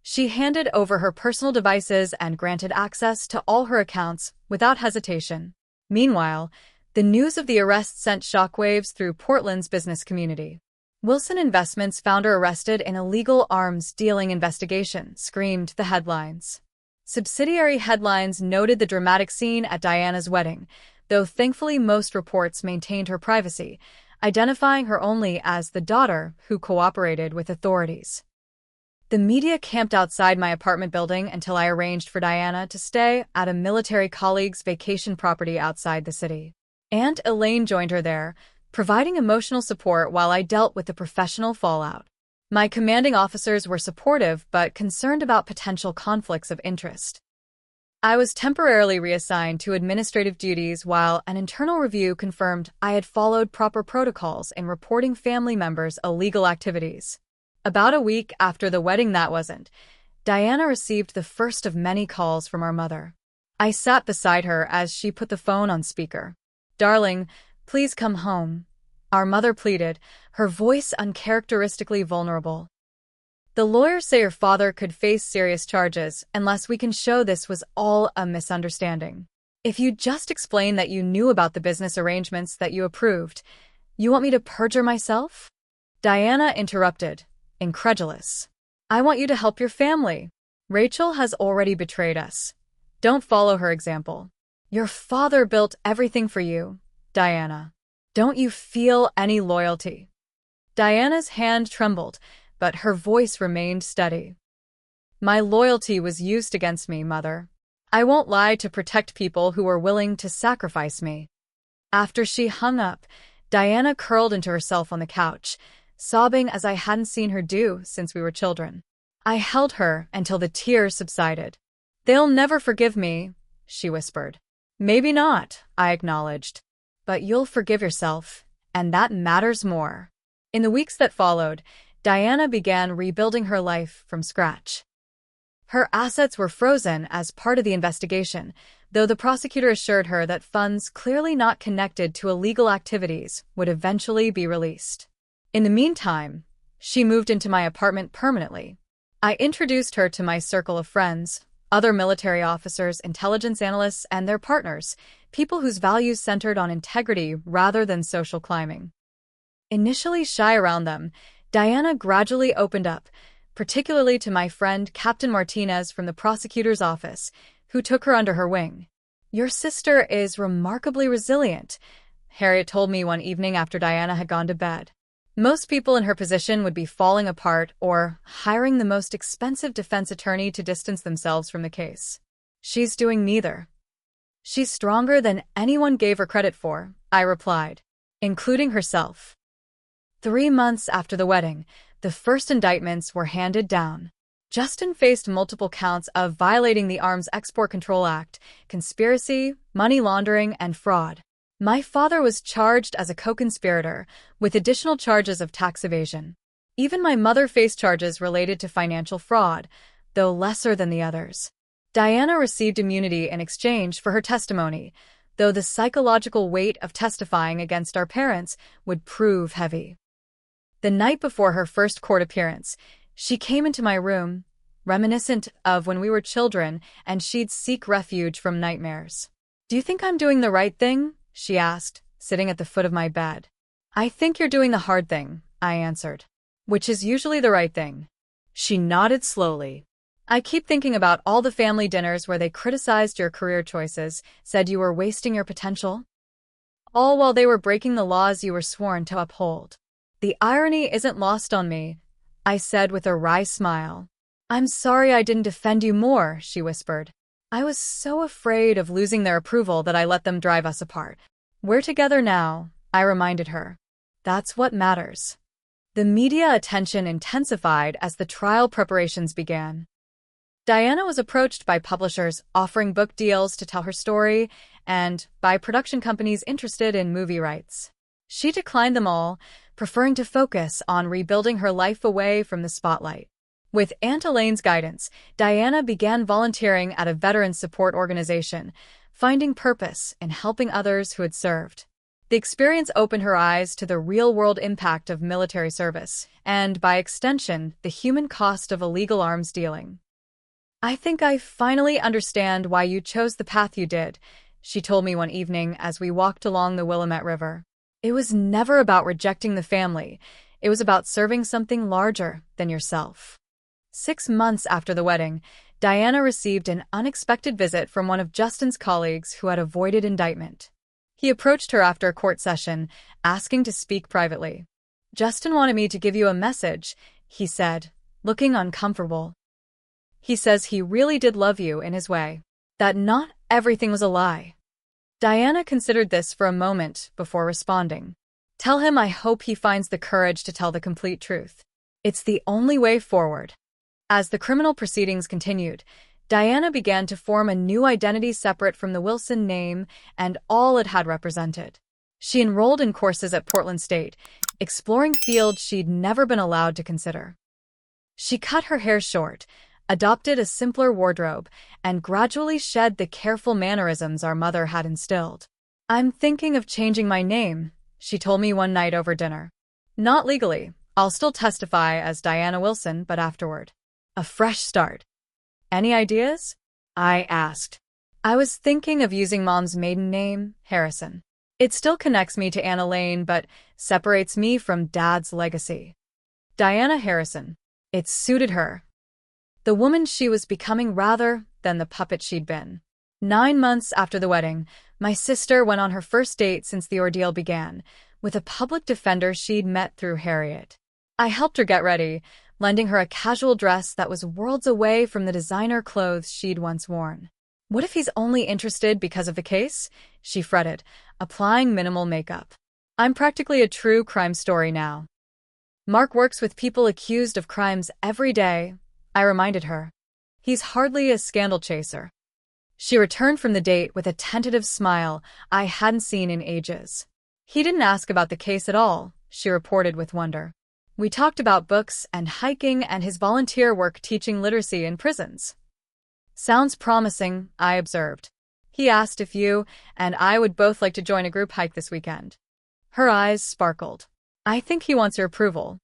S1: She handed over her personal devices and granted access to all her accounts without hesitation. Meanwhile, the news of the arrest sent shockwaves through Portland's business community. Wilson Investments founder arrested in illegal arms dealing investigation, screamed the headlines. Subsidiary headlines noted the dramatic scene at Diana's wedding, though thankfully most reports maintained her privacy, identifying her only as the daughter who cooperated with authorities. The media camped outside my apartment building until I arranged for Diana to stay at a military colleague's vacation property outside the city. Aunt Elaine joined her there, providing emotional support while I dealt with the professional fallout. My commanding officers were supportive but concerned about potential conflicts of interest. I was temporarily reassigned to administrative duties while an internal review confirmed I had followed proper protocols in reporting family members' illegal activities. About a week after the wedding Diana received the first of many calls from our mother. I sat beside her as she put the phone on speaker. "Darling, please come home," our mother pleaded, her voice uncharacteristically vulnerable. "The lawyers say your father could face serious charges unless we can show this was all a misunderstanding. If you just explain that you knew about the business arrangements that you approved, you want me to perjure myself?" Diana interrupted, incredulous. "I want you to help your family. Rachel has already betrayed us. Don't follow her example. Your father built everything for you, Diana. Don't you feel any loyalty?" Diana's hand trembled, but her voice remained steady. "My loyalty was used against me, Mother. I won't lie to protect people who were willing to sacrifice me." After she hung up, Diana curled into herself on the couch, sobbing as I hadn't seen her do since we were children. I held her until the tears subsided. "They'll never forgive me," she whispered. "Maybe not," I acknowledged. "But you'll forgive yourself, and that matters more." In the weeks that followed, Diana began rebuilding her life from scratch. Her assets were frozen as part of the investigation, though the prosecutor assured her that funds clearly not connected to illegal activities would eventually be released. In the meantime, she moved into my apartment permanently. I introduced her to my circle of friends, other military officers, intelligence analysts, and their partners, people whose values centered on integrity rather than social climbing. Initially shy around them, Diana gradually opened up, particularly to my friend Captain Martinez from the prosecutor's office, who took her under her wing. "Your sister is remarkably resilient," Harriet told me one evening after Diana had gone to bed. "Most people in her position would be falling apart or hiring the most expensive defense attorney to distance themselves from the case. She's doing neither. She's stronger than anyone gave her credit for," I replied, "including herself." 3 months after the wedding, the first indictments were handed down. Justin faced multiple counts of violating the Arms Export Control Act, conspiracy, money laundering, and fraud. My father was charged as a co-conspirator, with additional charges of tax evasion. Even my mother faced charges related to financial fraud, though lesser than the others. Diana received immunity in exchange for her testimony, though the psychological weight of testifying against our parents would prove heavy. The night before her first court appearance, she came into my room, reminiscent of when we were children and she'd seek refuge from nightmares. "Do you think I'm doing the right thing?" she asked, sitting at the foot of my bed. "I think you're doing the hard thing," I answered. "Which is usually the right thing." She nodded slowly. "I keep thinking about all the family dinners where they criticized your career choices, said you were wasting your potential. All while they were breaking the laws you were sworn to uphold. The irony isn't lost on me," I said with a wry smile. "I'm sorry I didn't defend you more," she whispered. "I was so afraid of losing their approval that I let them drive us apart. We're together now," I reminded her. "That's what matters." The media attention intensified as the trial preparations began. Diana was approached by publishers offering book deals to tell her story and by production companies interested in movie rights. She declined them all, preferring to focus on rebuilding her life away from the spotlight. With Aunt Elaine's guidance, Diana began volunteering at a veterans support organization, finding purpose in helping others who had served. The experience opened her eyes to the real-world impact of military service, and, by extension, the human cost of illegal arms dealing. "I think I finally understand why you chose the path you did," she told me one evening as we walked along the Willamette River. "It was never about rejecting the family. It was about serving something larger than yourself." 6 months after the wedding, Diana received an unexpected visit from one of Justin's colleagues who had avoided indictment. He approached her after a court session, asking to speak privately. "Justin wanted me to give you a message," he said, looking uncomfortable. "He says he really did love you in his way. That not everything was a lie." Diana considered this for a moment before responding. "Tell him I hope he finds the courage to tell the complete truth. It's the only way forward. As the criminal proceedings continued, Diana began to form a new identity separate from the Wilson name and all it had represented. She enrolled in courses at Portland State, exploring fields she'd never been allowed to consider. She cut her hair short, adopted a simpler wardrobe, and gradually shed the careful mannerisms our mother had instilled. "I'm thinking of changing my name," she told me one night over dinner. "Not legally. I'll still testify as Diana Wilson, but afterward. A fresh start." "Any ideas?" I asked. "I was thinking of using Mom's maiden name, Harrison. It still connects me to Anna Lane, but separates me from Dad's legacy. Diana Harrison. It suited her. The woman she was becoming rather than the puppet she'd been. 9 months after the wedding, my sister went on her first date since the ordeal began, with a public defender she'd met through Harriet. I helped her get ready, lending her a casual dress that was worlds away from the designer clothes she'd once worn. "What if he's only interested because of the case?" she fretted, applying minimal makeup. "I'm practically a true crime story now." "Mark works with people accused of crimes every day," I reminded her. "He's hardly a scandal chaser." She returned from the date with a tentative smile I hadn't seen in ages. "He didn't ask about the case at all," she reported with wonder. "We talked about books and hiking and his volunteer work teaching literacy in prisons." "Sounds promising," I observed. "He asked if you and I would both like to join a group hike this weekend." Her eyes sparkled. "I think he wants your approval."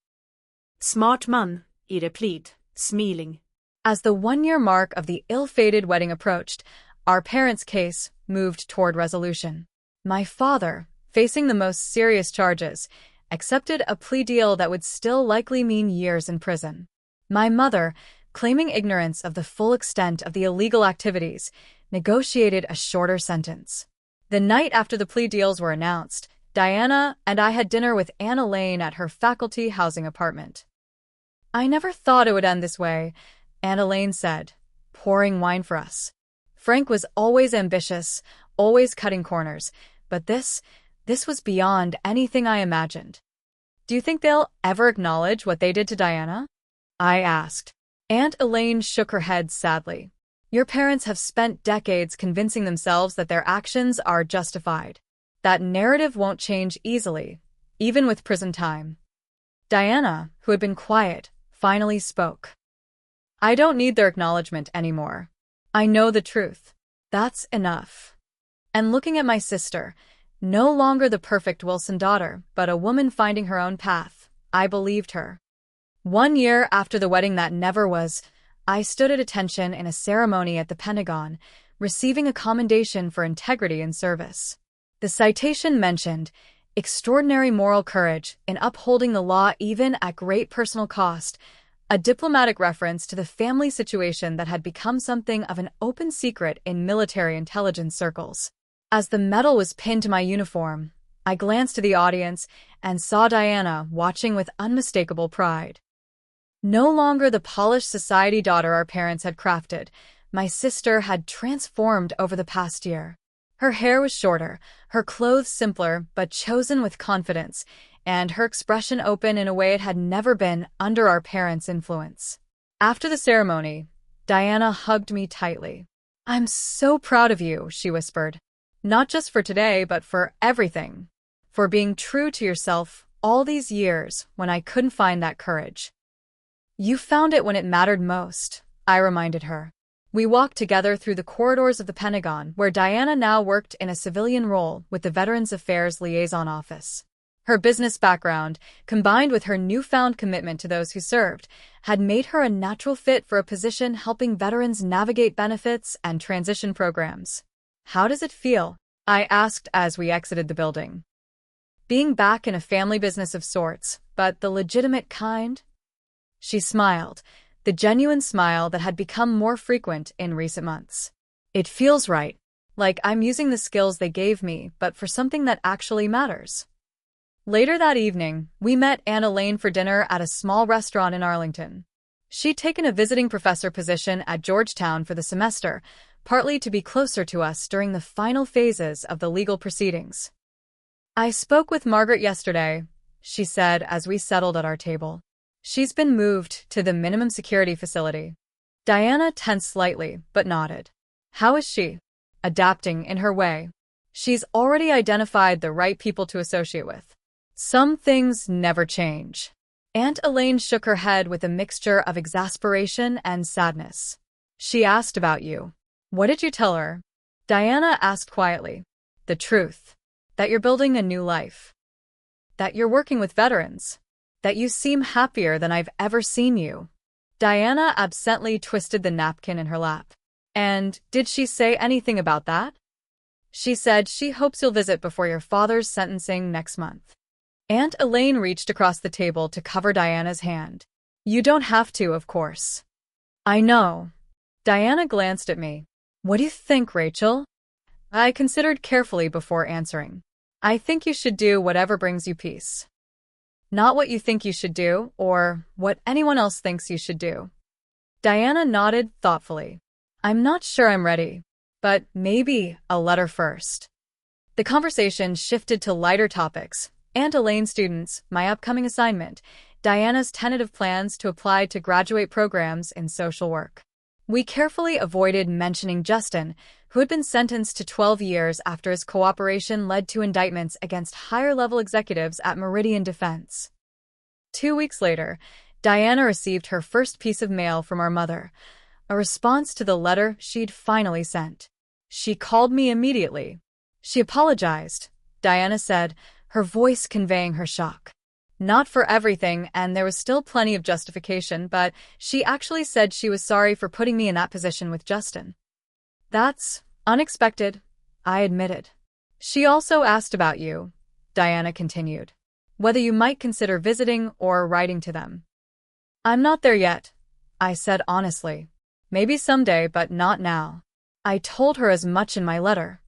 S2: Smart man, I replied, smiling.
S1: As the 1-year mark of the ill-fated wedding approached, our parents' case moved toward resolution. My father, facing the most serious charges, accepted a plea deal that would still likely mean years in prison. My mother, claiming ignorance of the full extent of the illegal activities, negotiated a shorter sentence. The night after the plea deals were announced, Diana and I had dinner with Anna Lane at her faculty housing apartment. "I never thought it would end this way," Anna Lane said, pouring wine for us. "Frank was always ambitious, always cutting corners, but this was beyond anything I imagined." "Do you think they'll ever acknowledge what they did to Diana?" I asked. Aunt Elaine shook her head sadly. "Your parents have spent decades convincing themselves that their actions are justified. That narrative won't change easily, even with prison time." Diana, who had been quiet, finally spoke. "I don't need their acknowledgement anymore. I know the truth. That's enough." And looking at my sister, no longer the perfect Wilson daughter, but a woman finding her own path, I believed her. 1 year after the wedding that never was, I stood at attention in a ceremony at the Pentagon, receiving a commendation for integrity and service. The citation mentioned extraordinary moral courage in upholding the law even at great personal cost, a diplomatic reference to the family situation that had become something of an open secret in military intelligence circles. As the medal was pinned to my uniform, I glanced to the audience and saw Diana watching with unmistakable pride. No longer the polished society daughter our parents had crafted, my sister had transformed over the past year. Her hair was shorter, her clothes simpler but chosen with confidence, and her expression open in a way it had never been under our parents' influence. After the ceremony, Diana hugged me tightly. "I'm so proud of you," she whispered. "Not just for today, but for everything. For being true to yourself all these years when I couldn't find that courage." "You found it when it mattered most," I reminded her. We walked together through the corridors of the Pentagon, where Diana now worked in a civilian role with the Veterans Affairs Liaison Office. Her business background, combined with her newfound commitment to those who served, had made her a natural fit for a position helping veterans navigate benefits and transition programs. "How does it feel?" I asked as we exited the building. "Being back in a family business of sorts, but the legitimate kind?" She smiled, the genuine smile that had become more frequent in recent months. "It feels right, like I'm using the skills they gave me, but for something that actually matters." Later that evening, we met Anna Lane for dinner at a small restaurant in Arlington. She'd taken a visiting professor position at Georgetown for the semester, partly to be closer to us during the final phases of the legal proceedings. "I spoke with Margaret yesterday," she said as we settled at our table. She's been moved to the minimum security facility. Diana tensed slightly, but nodded. How is she? Adapting in her way. She's already identified the right people to associate with. Some things never change. Aunt Elaine shook her head with a mixture of exasperation and sadness. She asked about you. What did you tell her? Diana asked quietly. The truth. That you're building a new life. That you're working with veterans. That you seem happier than I've ever seen you. Diana absently twisted the napkin in her lap. And did she say anything about that? She said she hopes you'll visit before your father's sentencing next month. Aunt Elaine reached across the table to cover Diana's hand. You don't have to, of course. I know. Diana glanced at me. What do you think, Rachel? I considered carefully before answering. I think you should do whatever brings you peace. Not what you think you should do, or what anyone else thinks you should do. Diana nodded thoughtfully. I'm not sure I'm ready, but maybe a letter first. The conversation shifted to lighter topics. Aunt Elaine's students, my upcoming assignment, Diana's tentative plans to apply to graduate programs in social work. We carefully avoided mentioning Justin, who had been sentenced to 12 years after his cooperation led to indictments against higher-level executives at Meridian Defense. 2 weeks later, Diana received her first piece of mail from our mother, a response to the letter she'd finally sent. She called me immediately. She apologized, Diana said, her voice conveying her shock. Not for everything, and there was still plenty of justification, but she actually said she was sorry for putting me in that position with Justin. That's unexpected, I admitted. She also asked about you, Diana continued. Whether you might consider visiting or writing to them. I'm not there yet, I said honestly. Maybe someday, but not now. I told her as much in my letter.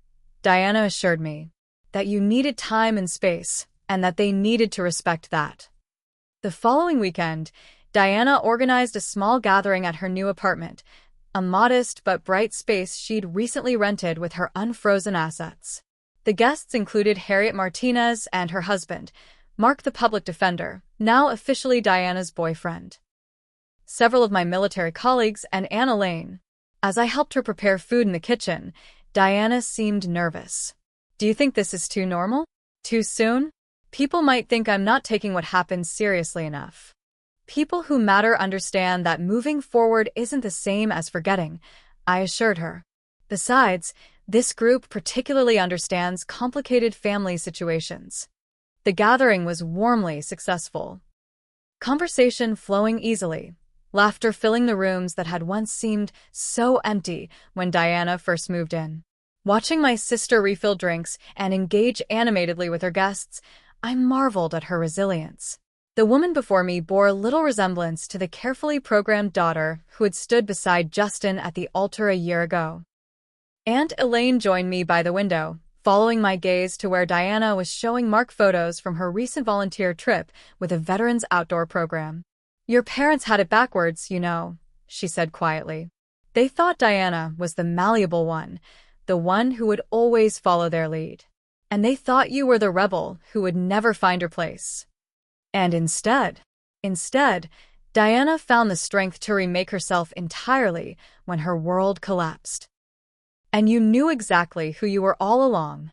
S1: Diana assured me that you needed time and space, and that they needed to respect that. The following weekend, Diana organized a small gathering at her new apartment, a modest but bright space she'd recently rented with her unfrozen assets. The guests included Harriet Martinez and her husband, Mark the public defender, now officially Diana's boyfriend. Several of my military colleagues and Aunt Elaine. As I helped her prepare food in the kitchen, Diana seemed nervous. Do you think this is too normal? Too soon? People might think I'm not taking what happened seriously enough. People who matter understand that moving forward isn't the same as forgetting, I assured her. Besides, this group particularly understands complicated family situations. The gathering was warmly successful. Conversation flowing easily, laughter filling the rooms that had once seemed so empty when Diana first moved in. Watching my sister refill drinks and engage animatedly with her guests, I marveled at her resilience. The woman before me bore little resemblance to the carefully programmed daughter who had stood beside Justin at the altar a year ago. Aunt Elaine joined me by the window, following my gaze to where Diana was showing Mark photos from her recent volunteer trip with a veterans outdoor program. Your parents had it backwards, you know, she said quietly. They thought Diana was the malleable one, the one who would always follow their lead. And they thought you were the rebel who would never find her place. And instead, Diana found the strength to remake herself entirely when her world collapsed. And you knew exactly who you were all along.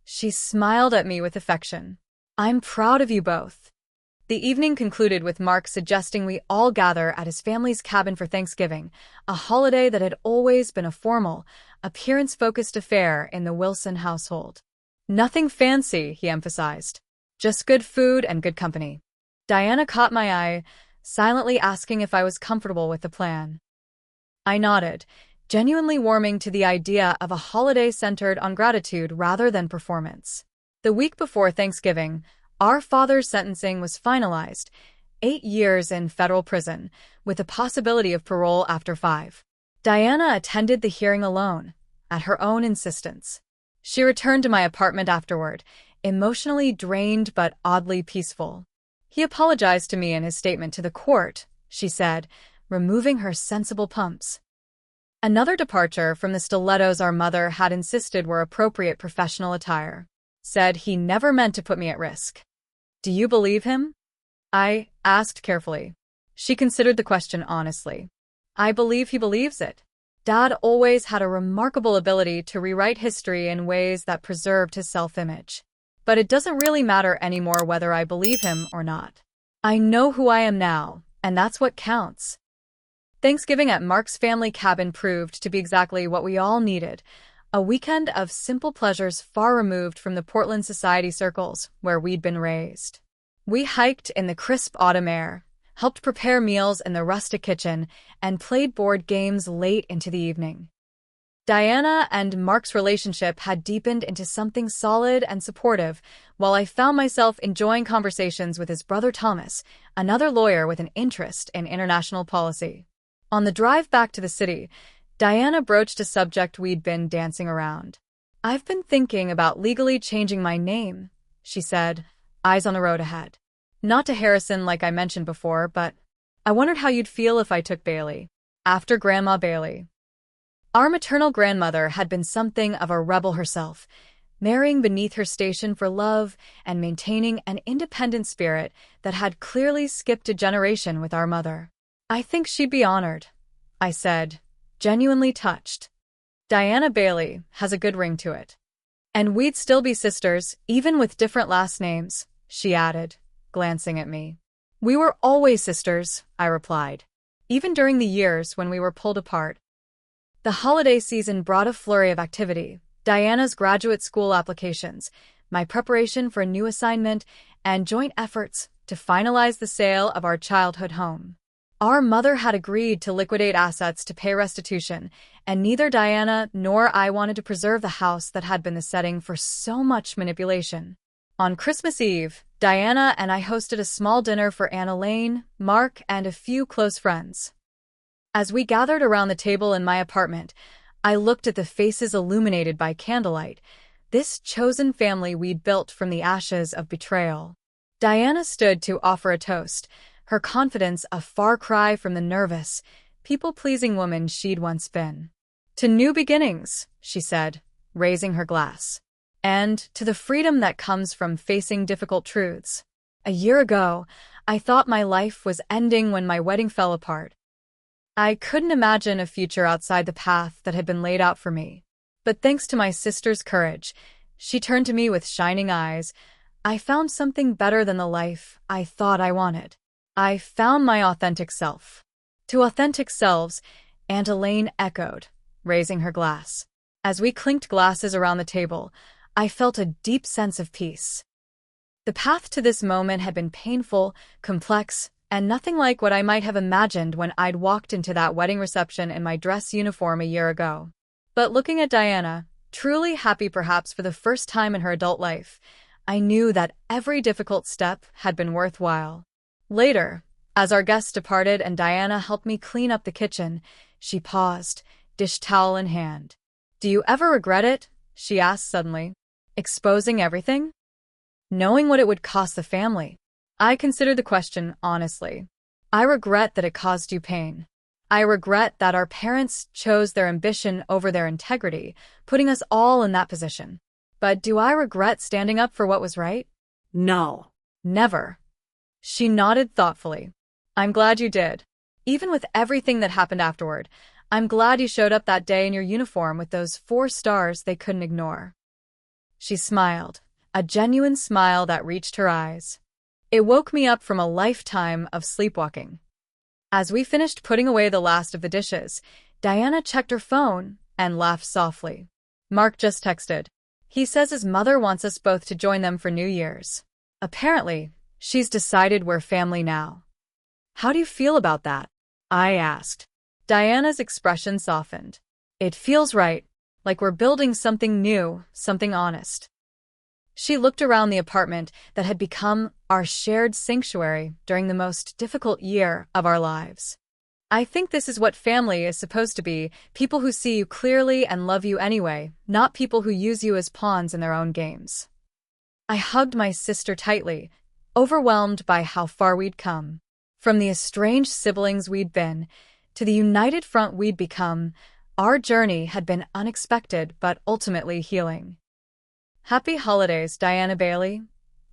S1: She smiled at me with affection. I'm proud of you both. The evening concluded with Mark suggesting we all gather at his family's cabin for Thanksgiving, a holiday that had always been a formal, appearance-focused affair in the Wilson household. Nothing fancy, he emphasized. Just good food and good company. Diana caught my eye, silently asking if I was comfortable with the plan. I nodded, genuinely warming to the idea of a holiday centered on gratitude rather than performance. The week before Thanksgiving, our father's sentencing was finalized, 8 years in federal prison, with the possibility of parole after 5. Diana attended the hearing alone, at her own insistence. She returned to my apartment afterward, emotionally drained but oddly peaceful. He apologized to me in his statement to the court, she said, removing her sensible pumps. Another departure from the stilettos our mother had insisted were appropriate professional attire. Said he never meant to put me at risk. Do you believe him? I asked carefully. She considered the question honestly. I believe he believes it. Dad always had a remarkable ability to rewrite history in ways that preserved his self-image. But it doesn't really matter anymore whether I believe him or not. I know who I am now, and that's what counts. Thanksgiving at Mark's family cabin proved to be exactly what we all needed. A weekend of simple pleasures far removed from the Portland society circles where we'd been raised. We hiked in the crisp autumn air, helped prepare meals in the rustic kitchen, and played board games late into the evening. Diana and Mark's relationship had deepened into something solid and supportive, while I found myself enjoying conversations with his brother Thomas, another lawyer with an interest in international policy. On the drive back to the city, Diana broached a subject we'd been dancing around. "I've been thinking about legally changing my name," she said, eyes on the road ahead. "Not to Harrison like I mentioned before, but I wondered how you'd feel if I took Bailey, after Grandma Bailey." Our maternal grandmother had been something of a rebel herself, marrying beneath her station for love and maintaining an independent spirit that had clearly skipped a generation with our mother. "I think she'd be honored," I said, genuinely touched. "Diana Bailey has a good ring to it. And we'd still be sisters, even with different last names," she added, glancing at me. "We were always sisters," I replied, even during the years when we were pulled apart. The holiday season brought a flurry of activity: Diana's graduate school applications, my preparation for a new assignment, and joint efforts to finalize the sale of our childhood home. Our mother had agreed to liquidate assets to pay restitution, and neither Diana nor I wanted to preserve the house that had been the setting for so much manipulation. On Christmas Eve, Diana and I hosted a small dinner for Aunt Elaine, Mark, and a few close friends. As we gathered around the table in my apartment, I looked at the faces illuminated by candlelight, this chosen family we'd built from the ashes of betrayal. Diana stood to offer a toast, her confidence a far cry from the nervous, people-pleasing woman she'd once been. "To new beginnings," she said, raising her glass. "And to the freedom that comes from facing difficult truths. A year ago, I thought my life was ending when my wedding fell apart. I couldn't imagine a future outside the path that had been laid out for me. But thanks to my sister's courage," she turned to me with shining eyes, "I found something better than the life I thought I wanted. I found my authentic self." "To authentic selves," Aunt Elaine echoed, raising her glass. As we clinked glasses around the table, I felt a deep sense of peace. The path to this moment had been painful, complex, and nothing like what I might have imagined when I'd walked into that wedding reception in my dress uniform a year ago. But looking at Diana, truly happy perhaps for the first time in her adult life, I knew that every difficult step had been worthwhile. Later, as our guests departed and Diana helped me clean up the kitchen, she paused, dish towel in hand. "Do you ever regret it?" she asked suddenly. "Exposing everything? Knowing what it would cost the family?" I considered the question honestly. I regret that it caused you pain. I regret that our parents chose their ambition over their integrity, putting us all in that position. But do I regret standing up for what was right?
S2: No.
S1: Never. She nodded thoughtfully. "I'm glad you did. Even with everything that happened afterward, I'm glad you showed up that day in your uniform with those 4 stars they couldn't ignore." She smiled, a genuine smile that reached her eyes. It woke me up from a lifetime of sleepwalking. As we finished putting away the last of the dishes, Diana checked her phone and laughed softly. "Mark just texted. He says his mother wants us both to join them for New Year's. Apparently, she's decided we're family now." "How do you feel about that?" I asked. Diana's expression softened. "It feels right, like we're building something new, something honest." She looked around the apartment that had become our shared sanctuary during the most difficult year of our lives. "I think this is what family is supposed to be, people who see you clearly and love you anyway, not people who use you as pawns in their own games." I hugged my sister tightly, overwhelmed by how far we'd come. From the estranged siblings we'd been, to the united front we'd become, our journey had been unexpected but ultimately healing. "Happy holidays, Diana Bailey,"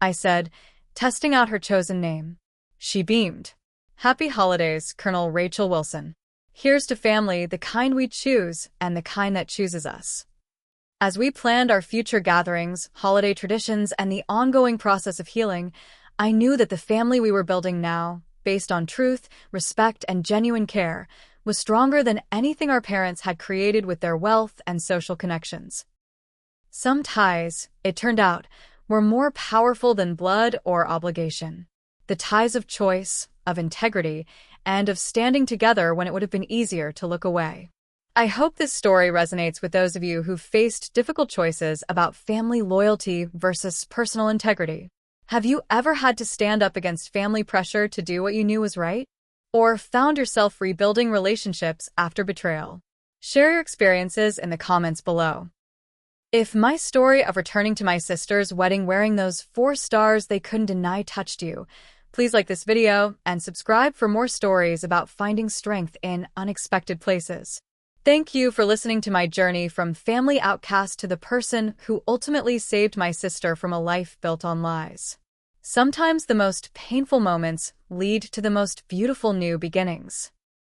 S1: I said, testing out her chosen name. She beamed. Happy holidays, Colonel Rachel Wilson. Here's to family, the kind we choose and the kind that chooses us. As we planned our future gatherings, holiday traditions, and the ongoing process of healing, I knew that the family we were building now, based on truth, respect, and genuine care, was stronger than anything our parents had created with their wealth and social connections. Some ties, it turned out, were more powerful than blood or obligation. The ties of choice, of integrity, and of standing together when it would have been easier to look away. I hope this story resonates with those of you who've faced difficult choices about family loyalty versus personal integrity. Have you ever had to stand up against family pressure to do what you knew was right? Or found yourself rebuilding relationships after betrayal? Share your experiences in the comments below. If my story of returning to my sister's wedding wearing those 4 stars they couldn't deny touched you, please like this video and subscribe for more stories about finding strength in unexpected places. Thank you for listening to my journey from family outcast to the person who ultimately saved my sister from a life built on lies. Sometimes the most painful moments lead to the most beautiful new beginnings.